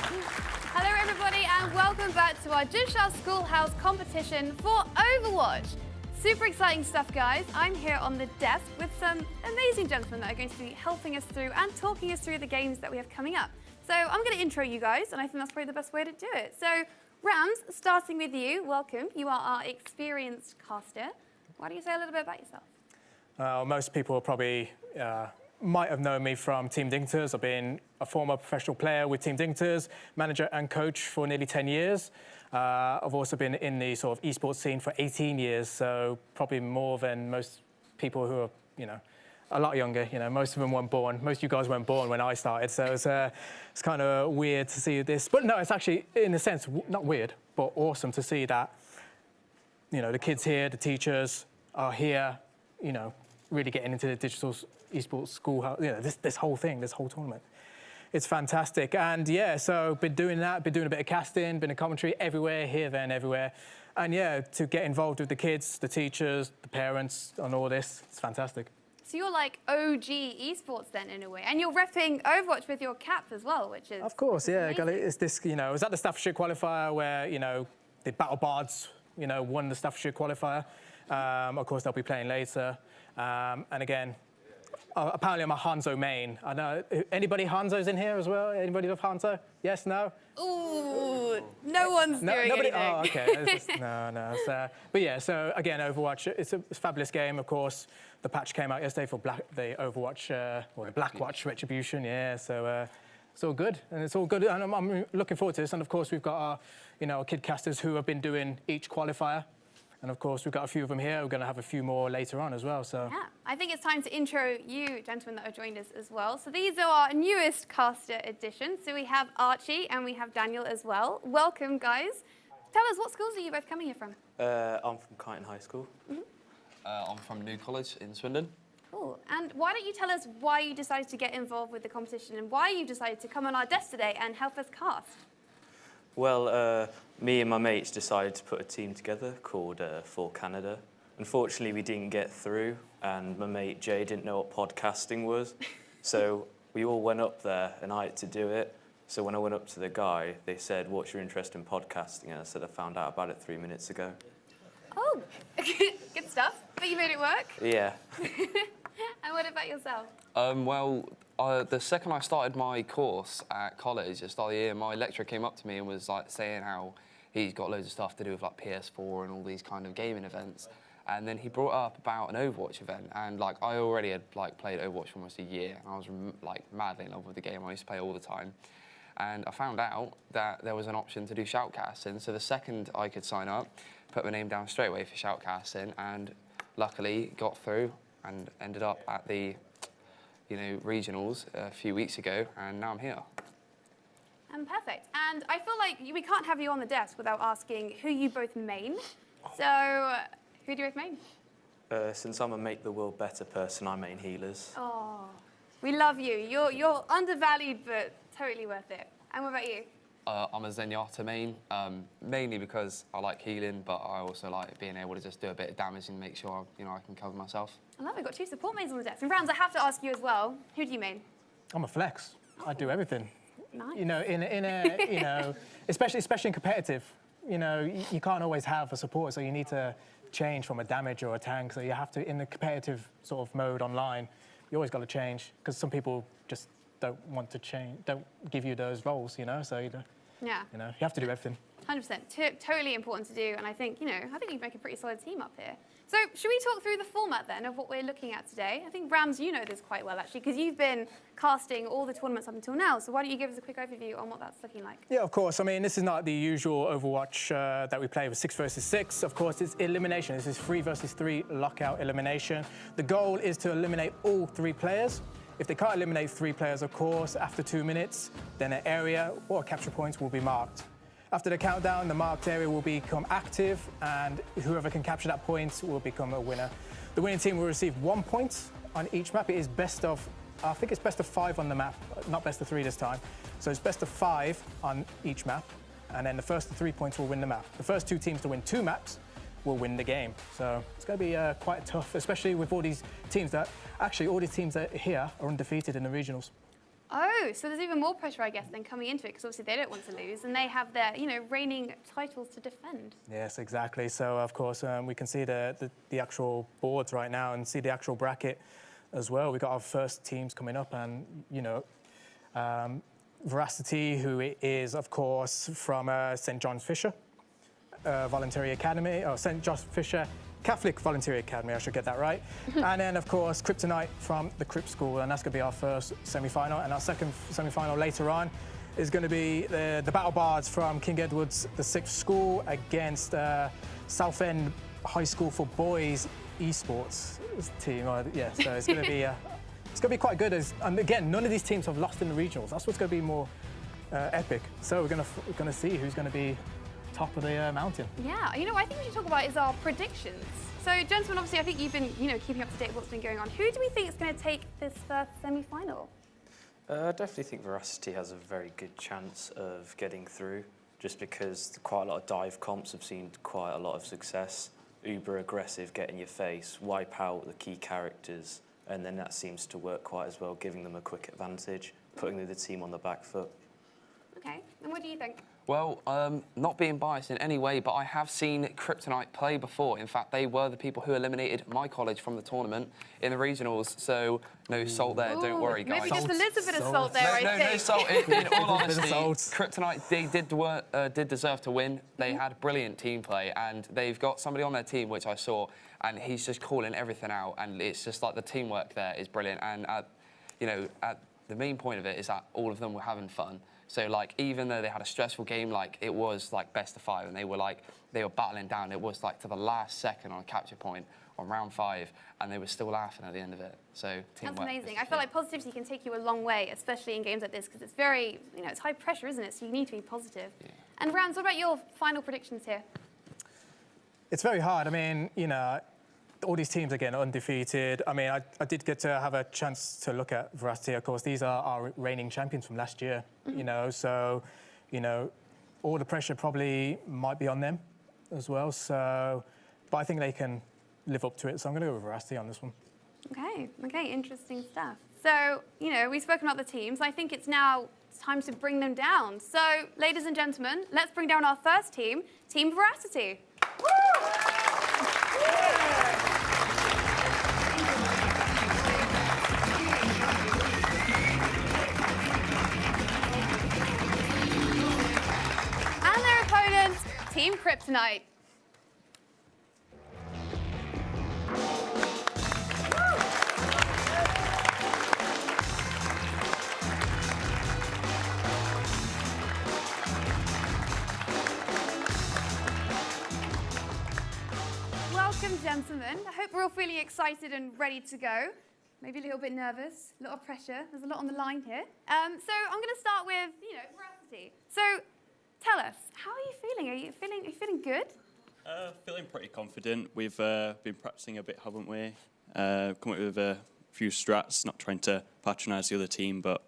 Hello everybody and welcome back to our Digital Schoolhouse competition for Overwatch. Super exciting stuff, guys. I'm here on the desk with some amazing gentlemen that are going to be helping us through and talking us through the games that we have coming up. So I'm going to intro you guys, and I think that's probably the best way to do it. So Rams, starting with you, welcome. You are our experienced caster. Why don't you say a little bit about yourself? Most people probably might have known me from Team Dingters. I've been a former professional player with Team Dingters, manager and coach for nearly 10 years. I've also been in the sort of esports scene for 18 years, so probably more than most people who are, a lot younger. Most of them weren't born. Most of you guys weren't born when I started, so it's kind of weird to see this. But no, it's actually, in a sense, not weird, but awesome to see that, the kids here, the teachers are here, really getting into the digital esports schoolhouse, this whole thing, this whole tournament. It's fantastic. And yeah, so been doing that, been doing a bit of casting, been in commentary everywhere, here, there and everywhere. And yeah, to get involved with the kids, the teachers, the parents on all this, it's fantastic. So you're like OG esports then in a way, and you're repping Overwatch with your cap as well, which is... Of course, yeah. It's this, it was at the Staffordshire qualifier where, the Battle Bards, won the Staffordshire qualifier. Of course, they'll be playing later. And again, apparently I'm a Hanzo main. I know, anybody Hanzo's in here as well? Anybody love Hanzo? Yes, no? Ooh, no one's doing nobody, anything. Oh, okay. No. But yeah, so again, Overwatch, it's a fabulous game, of course. The patch came out yesterday for the Overwatch, or the Blackwatch Retribution, yeah, so it's all good, and it's all good, and I'm looking forward to this. And of course, we've got our, our kid casters who have been doing each qualifier. And of course, we've got a few of them here. We're going to have a few more later on as well. So yeah, I think it's time to intro you, gentlemen, that have joined us as well. So these are our newest caster additions. So we have Archie and we have Daniel as well. Welcome, guys. Tell us, what schools are you both coming here from? I'm from Kyneton High School. Mm-hmm. I'm from New College in Swindon. Cool. And why don't you tell us why you decided to get involved with the competition and why you decided to come on our desk today and help us cast? Well, me and my mates decided to put a team together called For Canada. Unfortunately, we didn't get through, and my mate Jay didn't know what podcasting was. So we all went up there, and I had to do it. So when I went up to the guy, they said, "What's your interest in podcasting?" And I said, "I found out about it 3 minutes ago." Oh, good stuff. But you made it work? Yeah. And what about yourself? The second I started my course at college, at the start of the year, my lecturer came up to me and was like saying how he's got loads of stuff to do with like PS4 and all these kind of gaming events. And then he brought up about an Overwatch event, and like I already had like played Overwatch for almost a year, and I was like madly in love with the game. I used to play all the time. And I found out that there was an option to do shoutcasting. So the second I could sign up, put my name down straight away for shoutcasting, and luckily got through and ended up at the regionals a few weeks ago, and now I'm here. Perfect. And I feel like we can't have you on the desk without asking who you both main. So, who do you both main? Since I'm a make the world better person, I main healers. Oh, we love you. You're undervalued, but totally worth it. And what about you? I'm a Zenyatta main, mainly because I like healing, but I also like being able to just do a bit of damage and make sure I can cover myself. I love it. We've got two support mains on the desk. And Rams, I have to ask you as well. Who do you main? I'm a flex. I do everything. Nice. Especially in competitive, you can't always have a support, so you need to change from a damage or a tank. So you have to, in the competitive sort of mode online, you always got to change, because some people just don't want to change, don't give you those roles, so you have to do everything. 100%. Totally important to do, and I think, you make a pretty solid team up here. So, should we talk through the format then of what we're looking at today? I think, Rams, you know this quite well, actually, because you've been casting all the tournaments up until now, so why don't you give us a quick overview on what that's looking like? Yeah, of course. I mean, this is not the usual Overwatch that we play with 6 versus 6. Of course, it's elimination. This is 3 versus 3 lockout elimination. The goal is to eliminate all 3 players. If they can't eliminate 3 players, of course, after 2 minutes, then an area or capture points will be marked. After the countdown, the marked area will become active, and whoever can capture that point will become a winner. The winning team will receive 1 point on each map. It is best of, I think it's best of 5 on the map, not best of 3 this time. So it's best of 5 on each map, and then the first 3 points will win the map. The first 2 teams to win 2 maps will win the game. So it's going to be quite tough, especially with all these teams that, actually all these teams that are here are undefeated in the regionals. Oh, so there's even more pressure, I guess, than coming into it, because obviously they don't want to lose, and they have their, reigning titles to defend. Yes, exactly. So, of course, we can see the actual boards right now and see the actual bracket as well. We've got our first teams coming up, and, Veracity, who is, of course, from St. John's Fisher Voluntary Academy, or St. John's Fisher Catholic Voluntary Academy, I should get that right. And then, of course, Kryptonite from the Crypt School, and that's going to be our first semi-final. And our second semi-final later on is going to be the Battle Bards from King Edward's the 6th School against Southend High School for Boys Esports team. Yeah, so it's going to be it's going to be quite good. And again, none of these teams have lost in the regionals. That's what's going to be more epic. So we're going to see who's going to be top of the mountain. Yeah, I think we should talk about is our predictions. So, gentlemen, obviously, I think you've been, keeping up to date with what's been going on. Who do we think is going to take this first semi-final? I definitely think Veracity has a very good chance of getting through, just because quite a lot of dive comps have seen quite a lot of success. Uber aggressive, get in your face, wipe out the key characters, and then that seems to work quite as well, giving them a quick advantage, putting the team on the back foot. Okay, and what do you think? Well, not being biased in any way, but I have seen Kryptonite play before. In fact, they were the people who eliminated my college from the tournament in the regionals, so no salt there, don't worry, guys. Maybe just a little bit of salt there, I think. No salt. In all honesty, Kryptonite, they did deserve to win. They had brilliant team play, and they've got somebody on their team, which I saw, and he's just calling everything out, and it's just like the teamwork there is brilliant. And, the main point of it is that all of them were having fun. So, even though they had a stressful game, it was, best of 5, and they were battling down. It was, to the last second on a capture point on round 5, and they were still laughing at the end of it. So, teamwork. That's amazing. I feel like positivity can take you a long way, especially in games like this, because it's very, it's high pressure, isn't it? So you need to be positive. Yeah. And, Rams, what about your final predictions here? It's very hard. I mean, all these teams, again, are undefeated. I mean, I did get to have a chance to look at Veracity. Of course, these are our reigning champions from last year, so, all the pressure probably might be on them as well. So, but I think they can live up to it. So I'm going to go with Veracity on this one. Okay, interesting stuff. So, we've spoken about the teams. I think it's now time to bring them down. So, ladies and gentlemen, let's bring down our first team, Team Veracity. And their opponents, Team Kryptonite. Welcome, gentlemen. I hope we're all feeling excited and ready to go. Maybe a little bit nervous, a lot of pressure. There's a lot on the line here. So I'm going to start with, Veracity. So tell us, how are you feeling? Are you feeling good? Feeling pretty confident. We've been practicing a bit, haven't we? Come up with a few strats, not trying to patronise the other team, but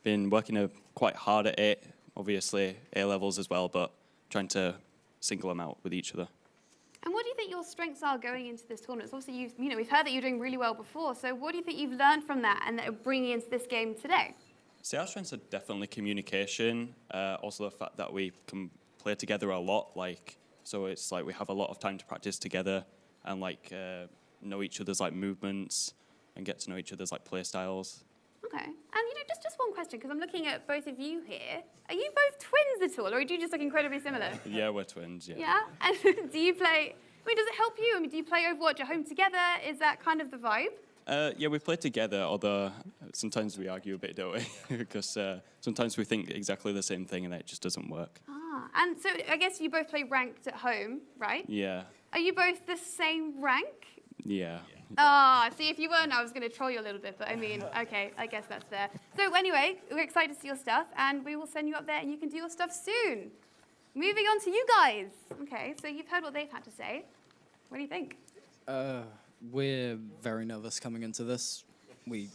been working quite hard at it. Obviously, A-levels as well, but trying to single them out with each other. And what do you think your strengths are going into this tournament? So obviously, we've heard that you're doing really well before. So what do you think you've learned from that and that are bringing into this game today? So our strengths are definitely communication. Also the fact that we can play together a lot. So it's we have a lot of time to practice together and know each other's movements and get to know each other's play styles. Okay. And just one question, because I'm looking at both of you here. Are you both twins at all, or do you just look incredibly similar? Yeah, we're twins, yeah. Yeah? And do you play, does it help you? Do you play Overwatch at home together? Is that kind of the vibe? Yeah, we play together, although sometimes we argue a bit, don't we? Because sometimes we think exactly the same thing and it just doesn't work. Ah, and so I guess you both play ranked at home, right? Yeah. Are you both the same rank? Yeah. Ah, see, if you weren't, I was going to troll you a little bit, but okay, I guess that's fair. So anyway, we're excited to see your stuff, and we will send you up there, and you can do your stuff soon. Moving on to you guys. Okay, so you've heard what they've had to say. What do you think? We're very nervous coming into this. We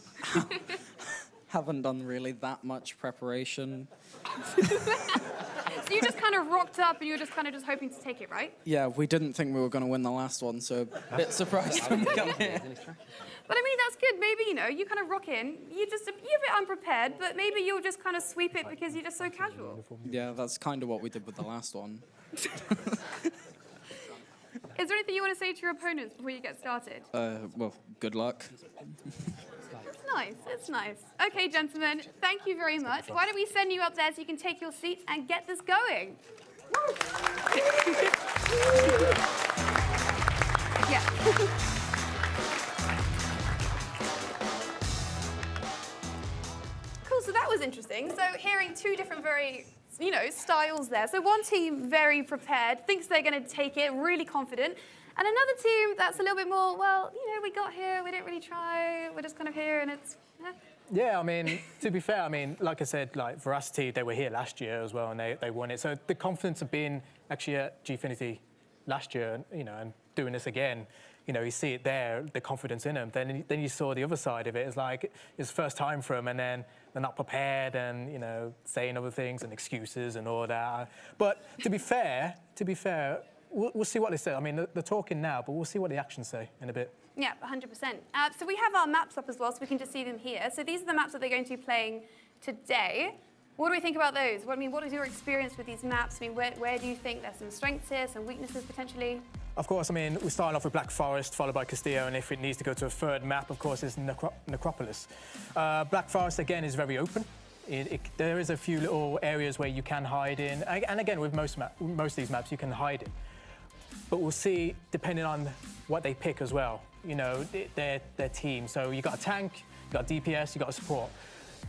haven't done really that much preparation. So you just kind of rocked up and you were just kind of just hoping to take it, right? Yeah, we didn't think we were going to win the last one, so a bit surprised when we got here. But I mean, that's good. Maybe, you know, you kind of rock in. You're a bit unprepared, but maybe you'll just kind of sweep it because you're just so casual. Yeah, that's kind of what we did with the last one. Is there anything you want to say to your opponents before you get started? Well, good luck. It's nice. It's nice. Okay, gentlemen, thank you very much. Why don't we send you up there so you can take your seats and get this going? Yeah. Cool, so that was interesting. So hearing two different very, you know, styles there. So one team very prepared, thinks they're going to take it, really confident. And another team that's a little bit more, well, you know, we got here, we didn't really try, we're just kind of here and it's, Yeah, I mean, to be fair, I mean, like I said, like Veracity, they were here last year as well and they won it. So the confidence of being actually at Gfinity last year, you know, and doing this again, you know, you see it there, the confidence in them. Then you saw the other side of it. It's like it's first time for them and then they're not prepared and, you know, saying other things and excuses and all that. But to be fair, we'll see what they say. I mean, they're talking now, but we'll see what the actions say in a bit. yeah, 100%. So we have our maps up as well, so we can just see them here. So these are the maps that they're going to be playing today. What do we think about those? What is your experience with these maps? I mean, where do you think there's some strengths here, some weaknesses potentially? Of course, I mean, we're starting off with Black Forest, followed by Castillo, and if it needs to go to a third map, of course, it's Necropolis. Black Forest, again, is very open. There is a few little areas where you can hide in, and again, with most of these maps, you can hide in. But we'll see, depending on what they pick as well, you know, their team. So you got a tank, you got a DPS, you got a support.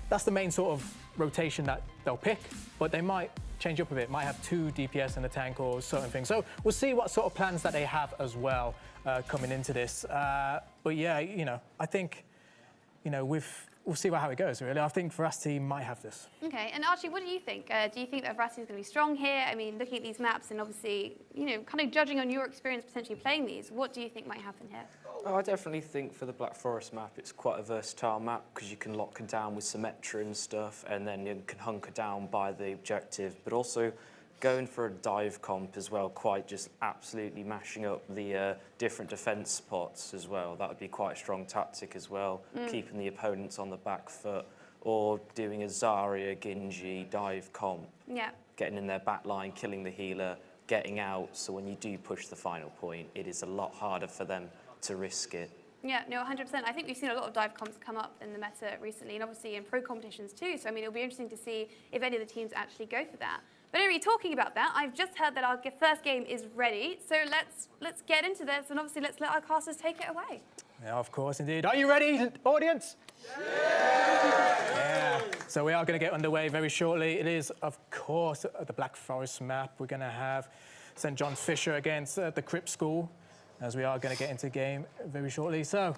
That's the main sort of rotation that they'll pick, but they might change up a bit, might have 2 DPS in the tank or certain things. So we'll see what sort of plans that they have as well coming into this. But yeah, you know, I think, you know, we'll see how it goes, really. I think Veracity might have this. Okay, and Archie, what do you think? Do you think that Veracity is going to be strong here? I mean, looking at these maps and obviously, you know, kind of judging on your experience potentially playing these, what do you think might happen here? Oh, I definitely think for the Black Forest map, it's quite a versatile map because you can lock it down with Symmetra and stuff, and then you can hunker down by the objective, but also going for a dive comp as well, quite just absolutely mashing up the different defence spots as well. That would be quite a strong tactic as well, keeping the opponents on the back foot, or doing a Zarya, Genji, dive comp, Yeah. getting in their back line, killing the healer, getting out, so when you do push the final point, it is a lot harder for them to risk it. Yeah, no, 100%. I think we've seen a lot of dive comps come up in the meta recently, and obviously in pro competitions too. So, I mean, it'll be interesting to see if any of the teams actually go for that. But anyway, talking about that, I've just heard that our first game is ready. So let's get into this, and obviously let's let our casters take it away. Yeah, of course, indeed. Are you ready, audience? Yeah. So we are going to get underway very shortly. It is, of course, the Black Forest map. We're going to have St. John's Fisher against the Crypt School, as we are going to get into the game very shortly. So,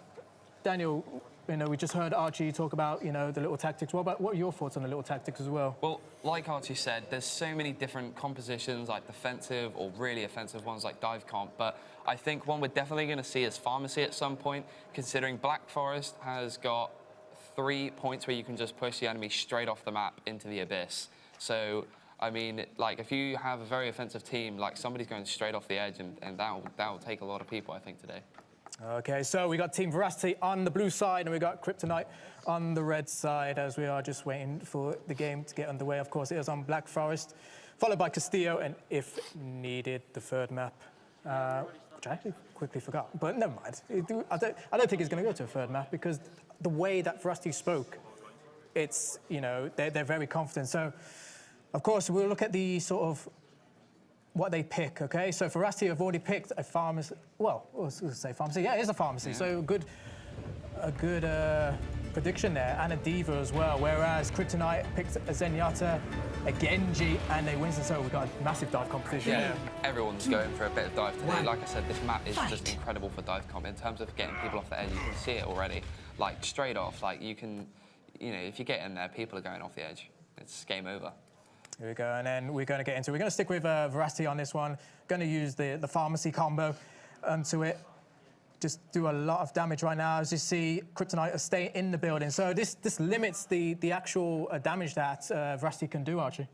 Daniel, you know, we just heard Archie talk about, you know, the little tactics. What are your thoughts on the little tactics as well? Well, like Archie said, there's so many different compositions, like defensive or really offensive ones like dive comp, but I think one we're definitely going to see is pharmacy at some point, considering Black Forest has got 3 points where you can just push the enemy straight off the map into the abyss. So, I mean, like, if you have a very offensive team, like, somebody's going straight off the edge, and that'll take a lot of people, I think, today. Okay, so we got Team Veracity on the blue side, and we got Kryptonite on the red side, as we are just waiting for the game to get underway. Of course, it is on Black Forest, followed by Castillo, and if needed, the third map, which I actually quickly forgot, but never mind. I don't think it's going to go to a third map, because the way that Veracity spoke, it's, you know, they're very confident. So, of course, we'll look at the sort of what they pick, okay? So Veracity have already picked a pharmacy. Well, I was going to say pharmacy. Yeah, it is a pharmacy. Yeah. So a good prediction there, and a Diva as well. Whereas Kryptonite picked a Zenyatta, a Genji, and a Winston. So we've got a massive dive competition. Yeah, everyone's going for a bit of dive today. Like I said, this map is just incredible for dive comp. In terms of getting people off the edge, you can see it already. Like, straight off, like, you can, you know, if you get in there, people are going off the edge. It's game over. Here we go, and then we're going to get into it. We're going to stick with Veracity on this one. Going to use the pharmacy combo onto it. just do a lot of damage right now. As you see, Kryptonite stay in the building. So this limits the actual damage that Veracity can do, Archie.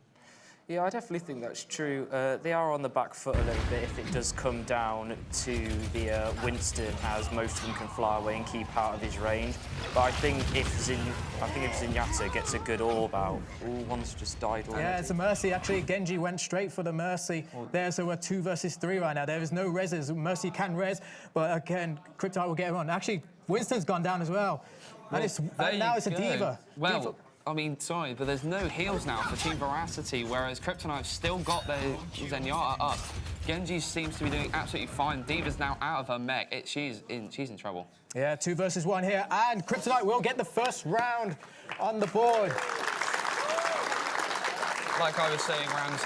Yeah, I definitely think that's true. They are on the back foot a little bit if it does come down to the Winston, as most of them can fly away and keep out of his range. But I think if Zenyatta gets a good orb out, one's just died already. Yeah, it's a Mercy. Actually, Genji went straight for the Mercy. So we're 2 versus 3 right now. There is no reses. Mercy can res, but again, Kryptonite will get him on. Actually, Winston's gone down as well. And now it's a Diva. Well, Diva. I mean, sorry, but there's no heals now for Team Veracity, whereas Kryptonite's still got their Zenyatta up. Genji seems to be doing absolutely fine. Diva's now out of her mech. she's in trouble. Yeah, 2 versus 1 here, and Kryptonite will get the first round on the board. Like I was saying, Rams,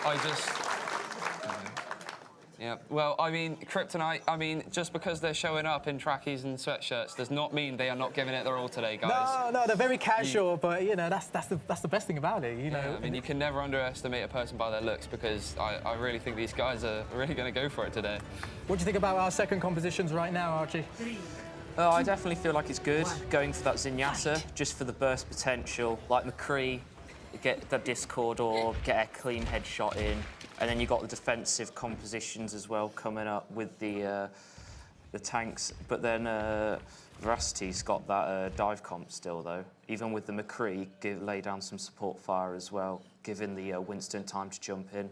yeah, well, I mean, Kryptonite, just because they're showing up in trackies and sweatshirts does not mean they are not giving it their all today, guys. No, they're very casual, but, you know, that's the best thing about it, you know. Yeah, I mean, you can never underestimate a person by their looks, because I really think these guys are really going to go for it today. What do you think about our second compositions right now, Archie? I definitely feel like it's good going for that Zenyatta, just for the burst potential. Like McCree, get the Discord orb, get a clean headshot in. And then you've got the defensive compositions as well coming up with the tanks. But then Veracity's got that dive comp still, though. Even with the McCree, lay down some support fire as well, giving the Winston time to jump in.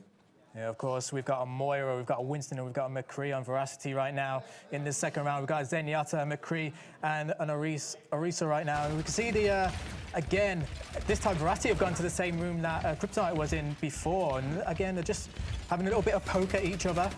Yeah, of course, we've got a Moira, we've got a Winston, and we've got a McCree on Veracity right now in this second round. We've got Zenyatta, McCree, and an Orisa right now. And we can see again, this time Veracity have gone to the same room that Kryptonite was in before. And again, they're just having a little bit of poke at each other.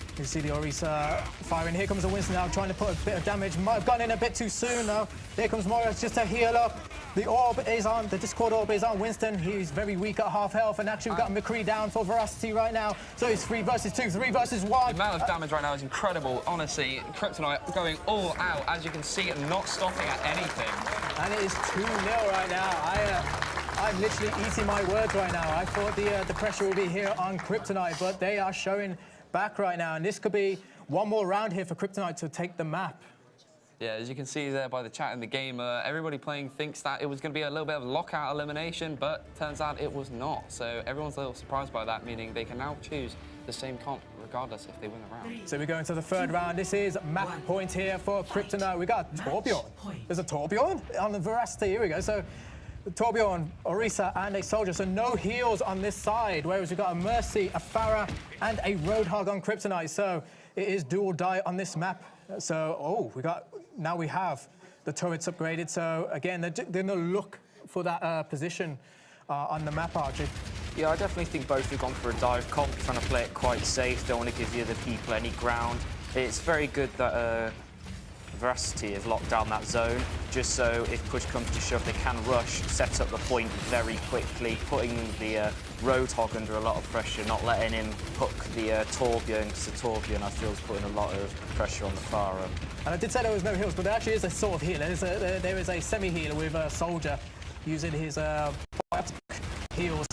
You can see the Orisa firing. Here comes the Winston now, trying to put a bit of damage. Might have gone in a bit too soon, though. Here comes Moira, just to heal up. The orb is on, the Discord orb is on Winston. He's very weak at half health, and actually we've got McCree down for Veracity right now. So it's 3 versus 2, 3 versus 1. The amount of damage right now is incredible, honestly. Kryptonite going all out, as you can see, and not stopping at anything. And it is 2-0 right now. I'm literally eating my words right now. I thought the pressure would be here on Kryptonite, but they are showing back right now, and this could be one more round here for Kryptonite to take the map. Yeah, as you can see there by the chat in the game, everybody playing thinks that it was going to be a little bit of lockout elimination, but turns out it was not. So everyone's a little surprised by that, meaning they can now choose the same comp regardless if they win the round. So we go into the third round. This is map point here for Kryptonite. We got Torbjorn. There's a Torbjorn on the Veracity. Here we go. So Torbjorn, Orisa, and a Soldier. So no heals on this side, whereas we've got a Mercy, a Pharah, and a Roadhog on Kryptonite. So it is do or die on this map. So, now we have the turrets upgraded. So again, they're going to look for that position on the map, Archie. Yeah, I definitely think both have gone for a dive comp, trying to play it quite safe. Don't want to give the other people any ground. It's very good that Veracity have locked down that zone, just so if push comes to shove, they can rush, set up the point very quickly, putting the Roadhog under a lot of pressure, not letting him hook the Torbjorn, because the Torbjorn, I feel, is putting a lot of pressure on the Pharah. And I did say there was no heals, but there actually is a sort of heal. There is a semi-healer with a Soldier using his heals.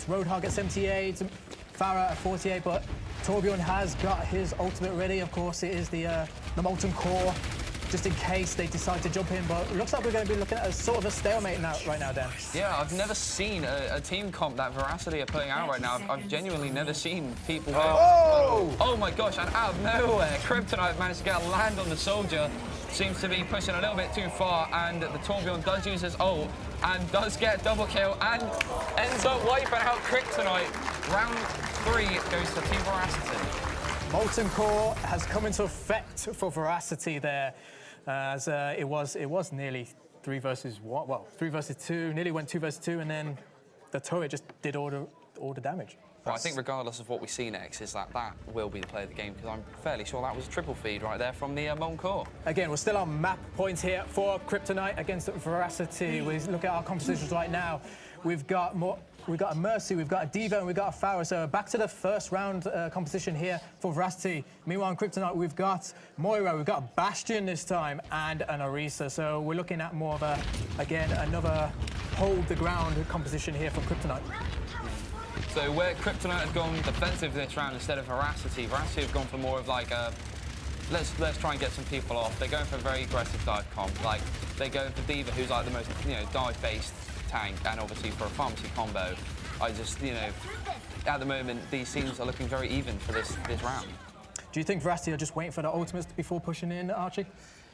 Roadhog at 78, Pharah at 48, but Torbjorn has got his ultimate ready. Of course, it is the Molten Core, just in case they decide to jump in. But it looks like we're going to be looking at a sort of a stalemate right now, Dan. Yeah, I've never seen a team comp that Veracity are putting out right now. I've genuinely never seen people go, oh my gosh, and out of nowhere, Kryptonite managed to get a land on the Soldier. Seems to be pushing a little bit too far, and the Torbjorn does use his ult and does get a double kill and ends up wiping out Kryptonite. Round 3 goes to Team Veracity. Molten Core has come into effect for Veracity there, as it was nearly 3 versus 1, well, 3 versus 2, nearly went 2 versus 2, and then the turret just did all the damage. Well, I think regardless of what we see next, is that will be the play of the game, because I'm fairly sure that was a triple feed right there from the Molten Core. Again, we're still on map points here for Kryptonite against Veracity. We look at our compositions right now. We've got a Mercy, we've got a Diva, and we've got a Pharah. So back to the first round composition here for Veracity. Meanwhile, on Kryptonite, we've got Moira, we've got a Bastion this time, and an Orisa. So we're looking at more of another hold the ground composition here for Kryptonite. So where Kryptonite have gone defensive this round instead of Veracity have gone for more of like a let's try and get some people off. They're going for a very aggressive dive comp. Like they're going for D.Va, who's like the most dive-based tank, and obviously for a pharmacy combo. I just at the moment these teams are looking very even for this round. Do you think Veracity are just waiting for the ultimates before pushing in, Archie?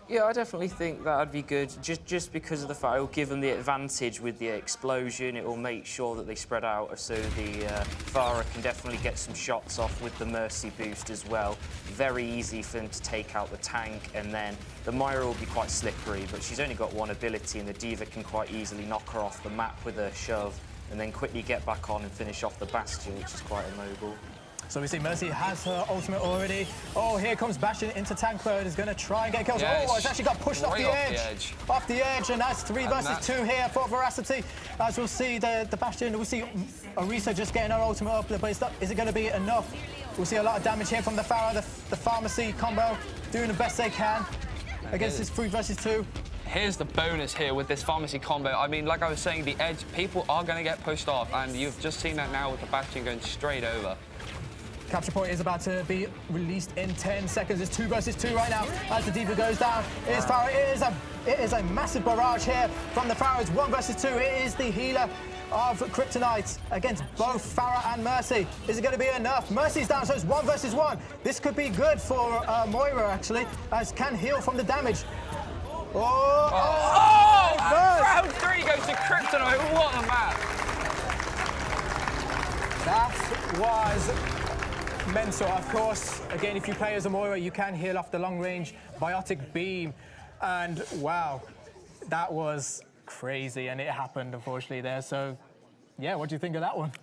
Yeah, I definitely think that would be good, just because of the fact it will give them the advantage with the explosion. It will make sure that they spread out, so the Farah can definitely get some shots off with the Mercy boost as well. Very easy for them to take out the tank, and then the Moira will be quite slippery, but she's only got one ability, and the D.Va can quite easily knock her off the map with a shove, and then quickly get back on and finish off the Bastion, which is quite immobile. So we see Mercy has her ultimate already. Oh, here comes Bastion into tank mode. Is going to try and get kills. Yeah, oh, it's actually got pushed off the edge. Off the edge, and that's 3 versus 2 here for Veracity. As we'll see the Bastion, we'll see Orisa just getting her ultimate up, but is it going to be enough? We'll see a lot of damage here from the Farah, the pharmacy combo, doing the best they can against this 3 versus 2. Here's the bonus here with this pharmacy combo. I mean, like I was saying, the edge, people are going to get pushed off, and you've just seen that now with the Bastion going straight over. Capture point is about to be released in 10 seconds. It's 2 versus 2 right now as the D.Va goes down. It is Farah. It is a massive barrage here from the Farah. It's 1 versus 2. It is the healer of Kryptonite against both Farah and Mercy. Is it going to be enough? Mercy's down, so it's 1 versus 1. This could be good for Moira, actually, as can heal from the damage. Round 3 goes to Kryptonite. What a map. That was mental. Of course, again, if you play as a Moira, you can heal off the long-range Biotic Beam. And, wow, that was crazy, and it happened, unfortunately, there. So, yeah, what do you think of that one?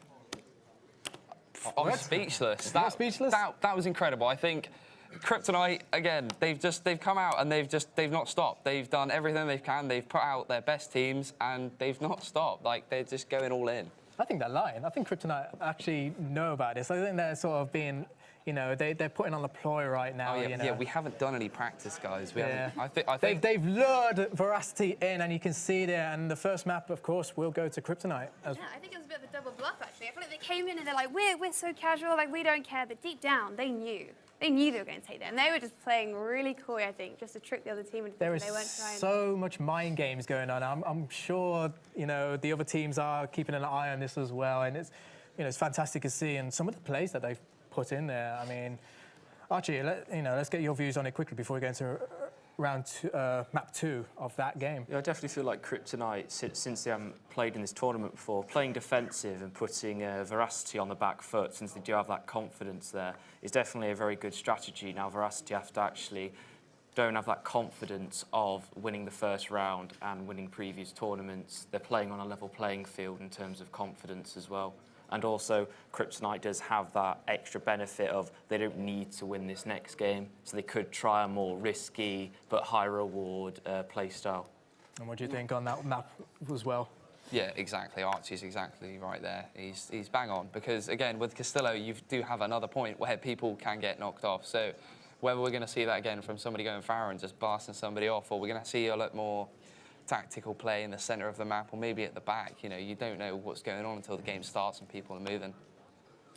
I'm speechless. Speechless? That was incredible. I think Kryptonite, again, they've come out and they've not stopped. They've done everything they can. They've put out their best teams, and they've not stopped. Like, they're just going all in. I think they're lying. I think Kryptonite actually know about this. I think they're sort of being, they're putting on the ploy right now. Oh, yeah, we haven't done any practice, guys. We haven't. I think they've lured Veracity in, and you can see there. And the first map, of course, will go to Kryptonite. Yeah, I think it was a bit of a double bluff, actually. I feel like they came in and they're like, we're so casual, like, we don't care. But deep down, they knew. They knew they were going to take that, and they were just playing really coy, I think, just to trick the other team into thinking they weren't trying. There is so much mind games going on. I'm sure, the other teams are keeping an eye on this as well, and it's fantastic to see, and some of the plays that they've put in there. I mean, Archie, let's get your views on it quickly before we go into map 2 of that game. Yeah, I definitely feel like Kryptonite, since they haven't played in this tournament before, playing defensive and putting Veracity on the back foot, since they do have that confidence there, is definitely a very good strategy. Now, Veracity have to actually don't have that confidence of winning the first round and winning previous tournaments. They're playing on a level playing field in terms of confidence as well. And also, Kryptonite does have that extra benefit of they don't need to win this next game, so they could try a more risky but high reward play style. And what do you think on that map as well? Yeah, exactly. Archie's exactly right there. He's bang on, because again, with Castillo, you do have another point where people can get knocked off. So whether we're going to see that again from somebody going Farah and just blasting somebody off, or we're going to see a lot more tactical play in the centre of the map, or maybe at the back. You don't know what's going on until the game starts and people are moving.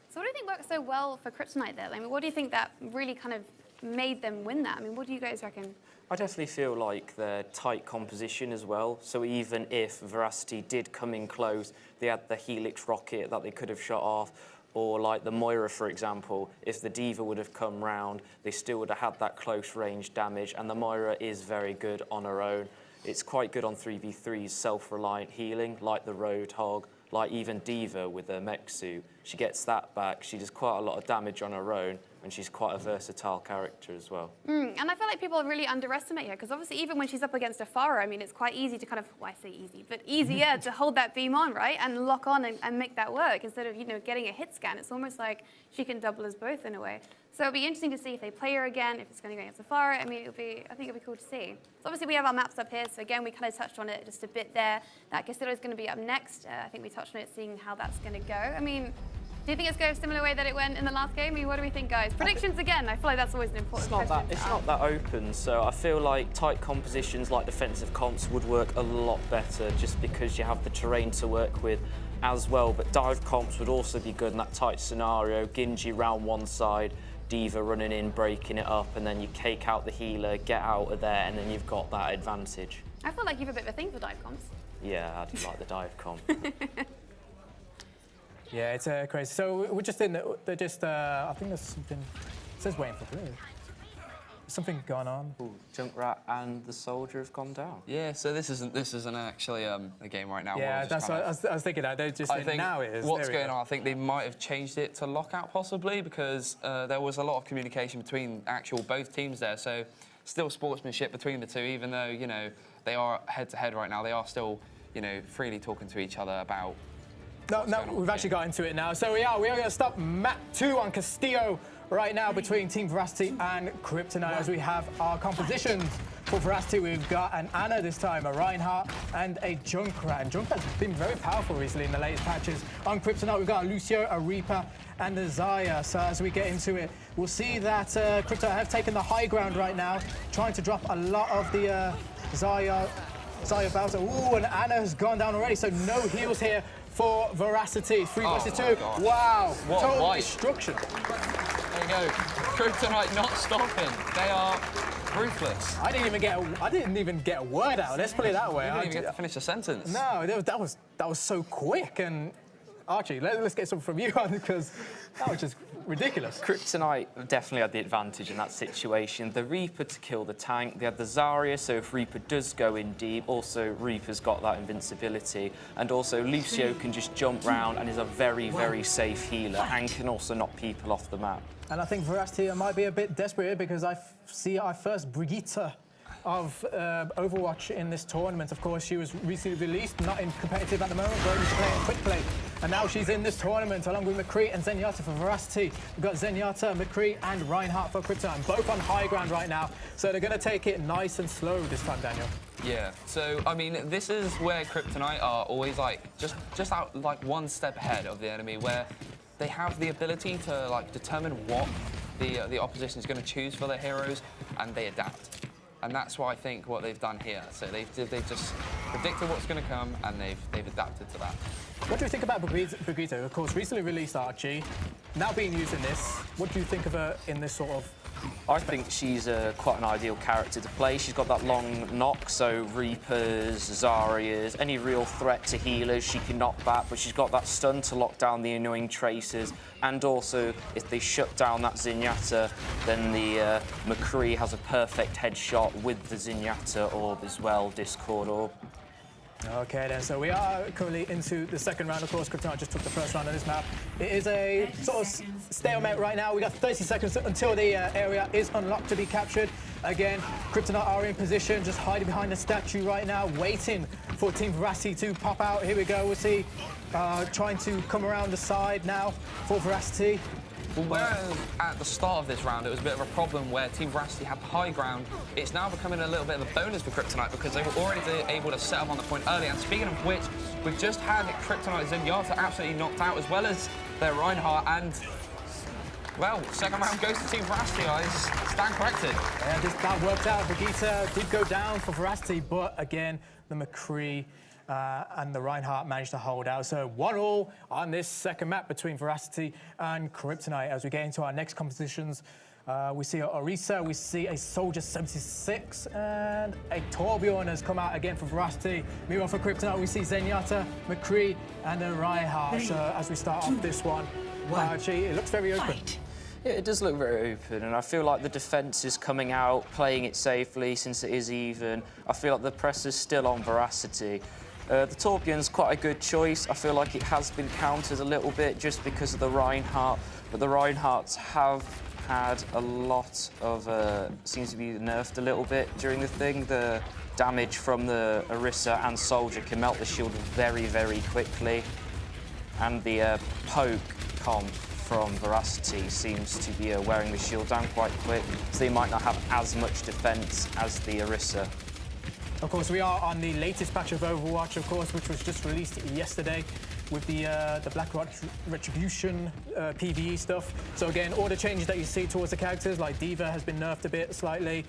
So what do you think worked so well for Kryptonite there? I mean, what do you think that really kind of made them win that? I mean, what do you guys reckon? I definitely feel like their tight composition as well. So even if Veracity did come in close, they had the Helix rocket that they could have shot off, or like the Moira, for example, if the D.Va would have come round, they still would have had that close range damage, and the Moira is very good on her own. It's quite good on 3v3's self-reliant healing, like the Roadhog, like even D.Va with her mech suit. She gets that back. She does quite a lot of damage on her own, and she's quite a versatile character as well. And I feel like people really underestimate her, because obviously even when she's up against a Farah, I mean, it's quite easy to kind of, well, I say easy, but easier to hold that beam on, right, and lock on and make that work instead of, getting a hit scan. It's almost like she can double us both in a way. So it'll be interesting to see if they play her again, if it's going to go against a Farah. I mean, I think it'll be cool to see. So obviously we have our maps up here, so again, we kind of touched on it just a bit there. That Castillo is going to be up next. I think we touched on it, seeing how that's going to go. I mean, do you think it's going a similar way that it went in the last game? I mean, what do we think, guys? Predictions again. I feel like that's always an important question. It's not that open, so I feel like tight compositions like defensive comps would work a lot better, just because you have the terrain to work with. as well, but dive comps would also be good in that tight scenario. Ginji round one side, Diva running in, breaking it up, and then you cake out the healer, get out of there, and then you've got that advantage. I feel like you have a bit of a thing for dive comps. Yeah, I do like the dive comp. Yeah, it's crazy. So we're just in. They're just. I think there's something. It says waiting for blue. Something going on. Ooh, Junkrat and the soldier have gone down. Yeah, so this isn't actually a game right now. Yeah, that's what I was thinking. That they just. I think now it is. what's going on. I think they might have changed it to lockout possibly because there was a lot of communication between both teams there. So still sportsmanship between the two, even though they are head to head right now. They are still freely talking to each other about. No, we've actually got into it now. So we are going to stop map 2 on Castillo right now between Team Veracity and Kryptonite as we have our compositions. For Veracity, we've got an Anna this time, a Reinhardt, and a Junkrat. And Junkrat's been very powerful recently in the latest patches. On Kryptonite, we've got a Lucio, a Reaper, and a Xayah. So as we get into it, we'll see that Kryptonite have taken the high ground right now, trying to drop a lot of the Xayah Bowser. Ooh, and Anna has gone down already, so no heals here for Veracity. 3 versus 2. Wow. What total destruction. There you go. Kryptonite not stopping. They are ruthless. I didn't even get a word out. Let's put it that way. You didn't even get to finish a sentence. No, that was so quick. And Archie, let's get something from you on because that was just ridiculous. Kryptonite definitely had the advantage in that situation. The Reaper to kill the tank. They had the Zarya, so if Reaper does go in deep, also Reaper's got that invincibility. And also Lucio can just jump round and is a very, very safe healer and can also knock people off the map. And I think Veracity might be a bit desperate here because I see our first Brigitte of Overwatch in this tournament. Of course, she was recently released, not in competitive at the moment, but she's playing quick play. And now she's in this tournament along with McCree and Zenyatta for Veracity. We've got Zenyatta, McCree, and Reinhardt for Kryptonite, both on high ground right now. So they're going to take it nice and slow this time, Daniel. Yeah, so I mean, this is where Kryptonite are always just out one step ahead of the enemy, where they have the ability to determine what the opposition is going to choose for their heroes, and they adapt. And that's what I think what they've done here. So they've just predicted what's going to come, and they've adapted to that. What do you think about Brigitte? Of course, recently released Archie, now being used in this. What do you think of her in this sort of? I think she's quite an ideal character to play. She's got that long knock, so Reapers, Zaryas, any real threat to healers she can knock back, but she's got that stun to lock down the annoying Tracers, and also if they shut down that Zenyatta, then the McCree has a perfect headshot with the Zenyatta orb as well, Discord orb. Okay then, so we are currently into the second round. Of course, Kryptonite just took the first round on this map. It is a sort of stalemate right now. We got 30 seconds until the area is unlocked to be captured. Again, Kryptonite are in position, just hiding behind the statue right now, waiting for Team Veracity to pop out. Here we go, we'll see, trying to come around the side now for Veracity. Well, whereas at the start of this round it was a bit of a problem where Team Veracity had the high ground, it's now becoming a little bit of a bonus for Kryptonite because they were already able to set up on the point early. And speaking of which, we've just had Kryptonite Zenyatta absolutely knocked out, as well as their Reinhardt, and well, second round goes to Team Veracity, guys. Stand corrected. Yeah, that worked out. Brigitte did go down for Veracity, but again, the McCree and the Reinhardt managed to hold out. So 1-1 on this second map between Veracity and Kryptonite. As we get into our next compositions, we see a Orisa, we see a Soldier 76, and a Torbjorn has come out again for Veracity. Meanwhile for Kryptonite, we see Zenyatta, McCree, and a Reinhardt. So as we start off this one, Archie, it looks very open. Yeah, it does look very open, and I feel like the defence is coming out, playing it safely since it is even. I feel like the press is still on Veracity. The Torbjorn's quite a good choice. I feel like it has been countered a little bit just because of the Reinhardt, but the Reinhardts have had a lot of, seems to be nerfed a little bit during the thing. The damage from the Orisa and Soldier can melt the shield very, very quickly, and the poke comp from Veracity seems to be wearing the shield down quite quick, so they might not have as much defence as the Orisa. Of course, we are on the latest patch of Overwatch, of course, which was just released yesterday. with the Black Retribution PvE stuff. So again, all the changes that you see towards the characters, like Diva has been nerfed a bit slightly.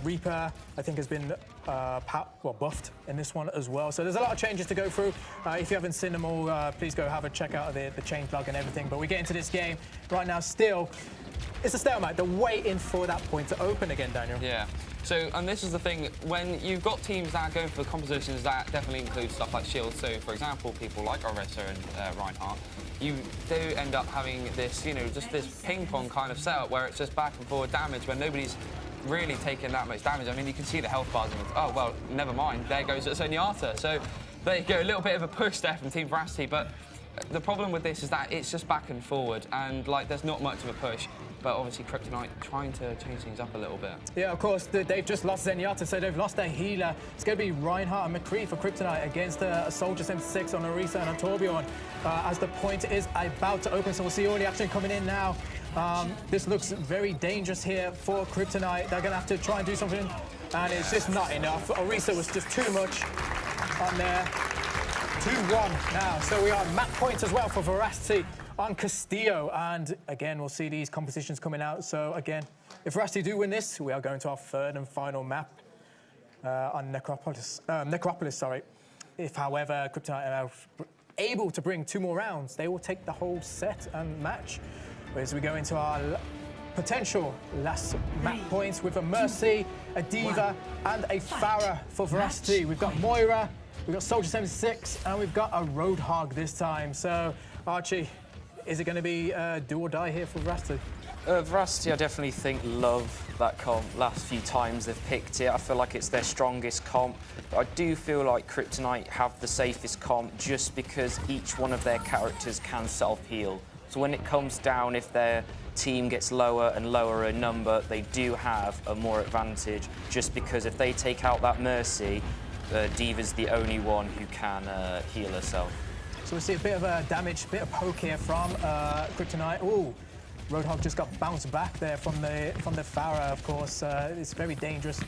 Reaper, I think, has been buffed in this one as well. So there's a lot of changes to go through. If you haven't seen them all, please go have a check out of the changelog and everything. But we get into this game right now still. It's a stalemate. They're waiting for that point to open again, Daniel. Yeah. So, and this is the thing, when you've got teams that are going for compositions that definitely include stuff like shields, so for example, people like Orisa and Reinhardt, you do end up having this, just this ping-pong kind of setup where it's just back and forward damage when nobody's really taking that much damage. I mean, you can see the health bars and oh, well, never mind, there goes Zenyatta. So there you go, a little bit of a push there from Team Veracity, but the problem with this is that it's just back and forward, and like there's not much of a push. But obviously Kryptonite trying to change things up a little bit. Yeah, of course, they've just lost Zenyatta, so they've lost their healer. It's going to be Reinhardt and McCree for Kryptonite against a Soldier 76 on Orisa and on Torbjorn as the point is about to open. So we'll see all the action coming in now. This looks very dangerous here for Kryptonite. They're going to have to try and do something, and it's just not enough. Orisa was just too much on there. 2-1 now, so we are map points as well for Veracity on Castillo, and again we'll see these compositions coming out. So again, if Veracity do win this, we are going to our third and final map on Necropolis. Sorry. If, however, Kryptonite are able to bring 2 more rounds, they will take the whole set and match. As we go into our potential last map points with a Mercy, a Diva, and a Pharah for Veracity. We've got Moira, we've got Soldier 76, and we've got a Roadhog this time. So Archie, is it going to be do or die here for Veracity? Veracity, I definitely think, love that comp. Last few times they've picked it, I feel like it's their strongest comp. But I do feel like Kryptonite have the safest comp just because each one of their characters can self-heal. So when it comes down, if their team gets lower and lower in number, they do have a more advantage just because if they take out that Mercy, Diva's the only one who can heal herself. So we see a bit of damage, a bit of poke here from Kryptonite. Ooh, Roadhog just got bounced back there from the Pharah, of course. It's very dangerous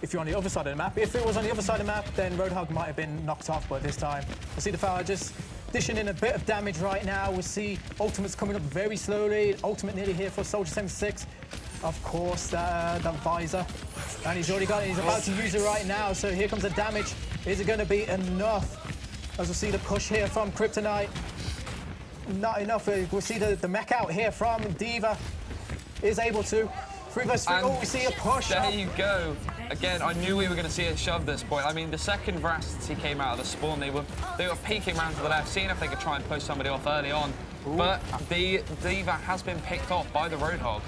if you're on the other side of the map. If it was on the other side of the map, then Roadhog might have been knocked off, but this time we see the Pharah just dishing in a bit of damage right now. We see ultimates coming up very slowly. Ultimate nearly here for Soldier 76. Of course, that visor. And he's already got it. He's about to use it right now. So here comes the damage. Is it going to be enough? As we'll see the push here from Kryptonite. Not enough. We'll see the mech out here from Diva. Is able to. 3 vs 3. Oh, we see a push. There you go. Again, I knew we were going to see a shove at this point. I mean, the second Veracity came out of the spawn, they were peeking around to the left, seeing if they could try and push somebody off early on. Ooh. But the Diva has been picked off by the Roadhog.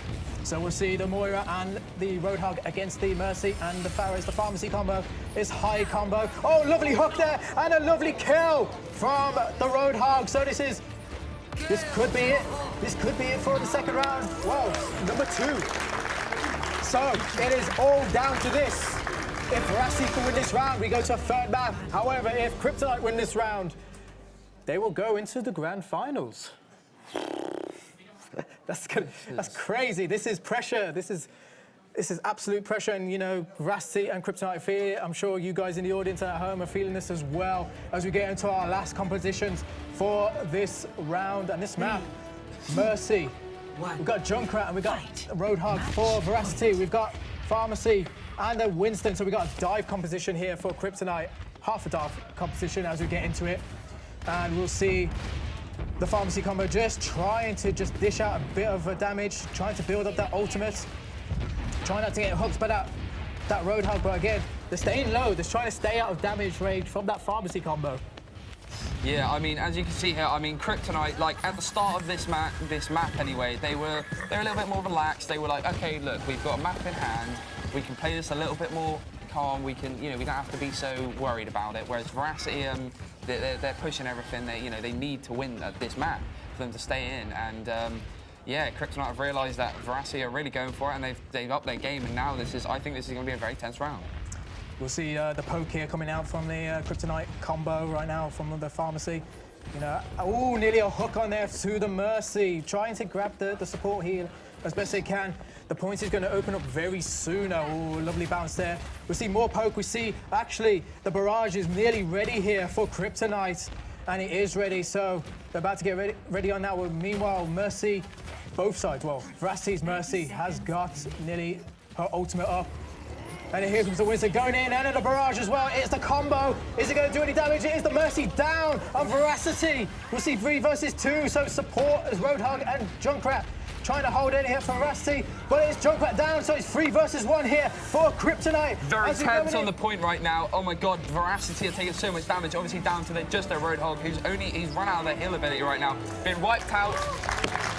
So we'll see the Moira and the Roadhog against the Mercy, and the Pharah. The pharmacy combo is high combo. Oh, lovely hook there, and a lovely kill from the Roadhog. So this could be it. This could be it for the second round. Whoa, number 2. So it is all down to this. If Veracity can win this round, we go to a third map. However, if Kryptonite win this round, they will go into the grand finals. That's crazy. This is pressure. This is absolute pressure, and Veracity and Kryptonite fear. I'm sure you guys in the audience and at home are feeling this as well as we get into our last compositions for this round and this map. Mercy. We've got Junkrat and we've got Roadhog for Veracity. We've got Pharmacy and a Winston. So we've got a dive composition here for Kryptonite. Half a dive composition as we get into it. And we'll see the Pharmacy combo just trying to dish out a bit of damage, trying to build up that ultimate. Trying not to get hooked by that Roadhog, but again, they're staying low. They're trying to stay out of damage range from that Pharmacy combo. Yeah, I mean, as you can see here, I mean, Kryptonite, like, at the start of this map anyway, they're a little bit more relaxed. They were like, okay, look, we've got a map in hand. We can play this a little bit more calm. We can, we don't have to be so worried about it. Whereas Veracity, they're pushing everything. They need to win this map for them to stay in. And yeah, Kryptonite have realised that Veracity are really going for it, and they've upped their game. And now I think this is going to be a very tense round. We'll see the poke here coming out from the Kryptonite combo right now from the Pharmacy. Oh, nearly a hook on there to the Mercy, trying to grab the support heal as best they can. the points is going to open up very soon. Oh, lovely bounce there. We see more poke. We see, actually, the barrage is nearly ready here for Kryptonite. And it is ready, so they're about to get ready on that one. Meanwhile, Mercy, both sides, well, Veracity's Mercy has got nearly her ultimate up. And here comes the Winston going in, and the barrage as well. It's the combo. Is it going to do any damage? It is the Mercy down on Veracity. We'll see 3 versus 2, so support as Roadhog and Junkrat trying to hold in here for Veracity, but it's Junkrat down, so it's 3 versus 1 here for Kryptonite. Very tense on the point right now. Oh my God, Veracity are taking so much damage, obviously down to just their Roadhog, he's run out of their heal ability right now. Been wiped out.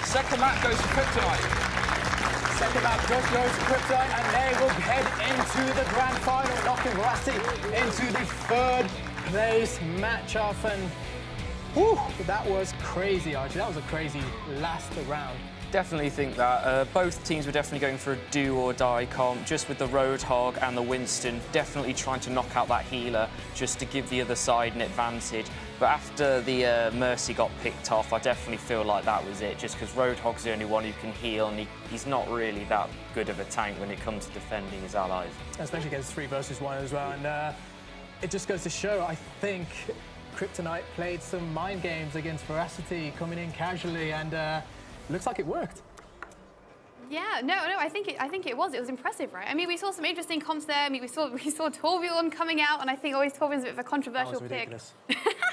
Second map goes to Kryptonite. Second map just goes to Kryptonite, and they will head into the grand final, knocking Veracity into the 3rd place matchup. And whew, that was crazy, Archie. That was a crazy last round. Definitely think that both teams were definitely going for a do or die comp, just with the Roadhog and the Winston definitely trying to knock out that healer just to give the other side an advantage. But after the Mercy got picked off, I definitely feel like that was it, just because Roadhog's the only one who can heal, and he's not really that good of a tank when it comes to defending his allies. Especially against 3 versus 1 as well, and it just goes to show, I think, Kryptonite played some mind games against Veracity, coming in casually, and looks like it worked. Yeah, no, I think it was impressive, right? I mean, we saw some interesting comps there. I mean, we saw Torbjorn coming out, and I think always Torbjorn's a bit of a controversial pick.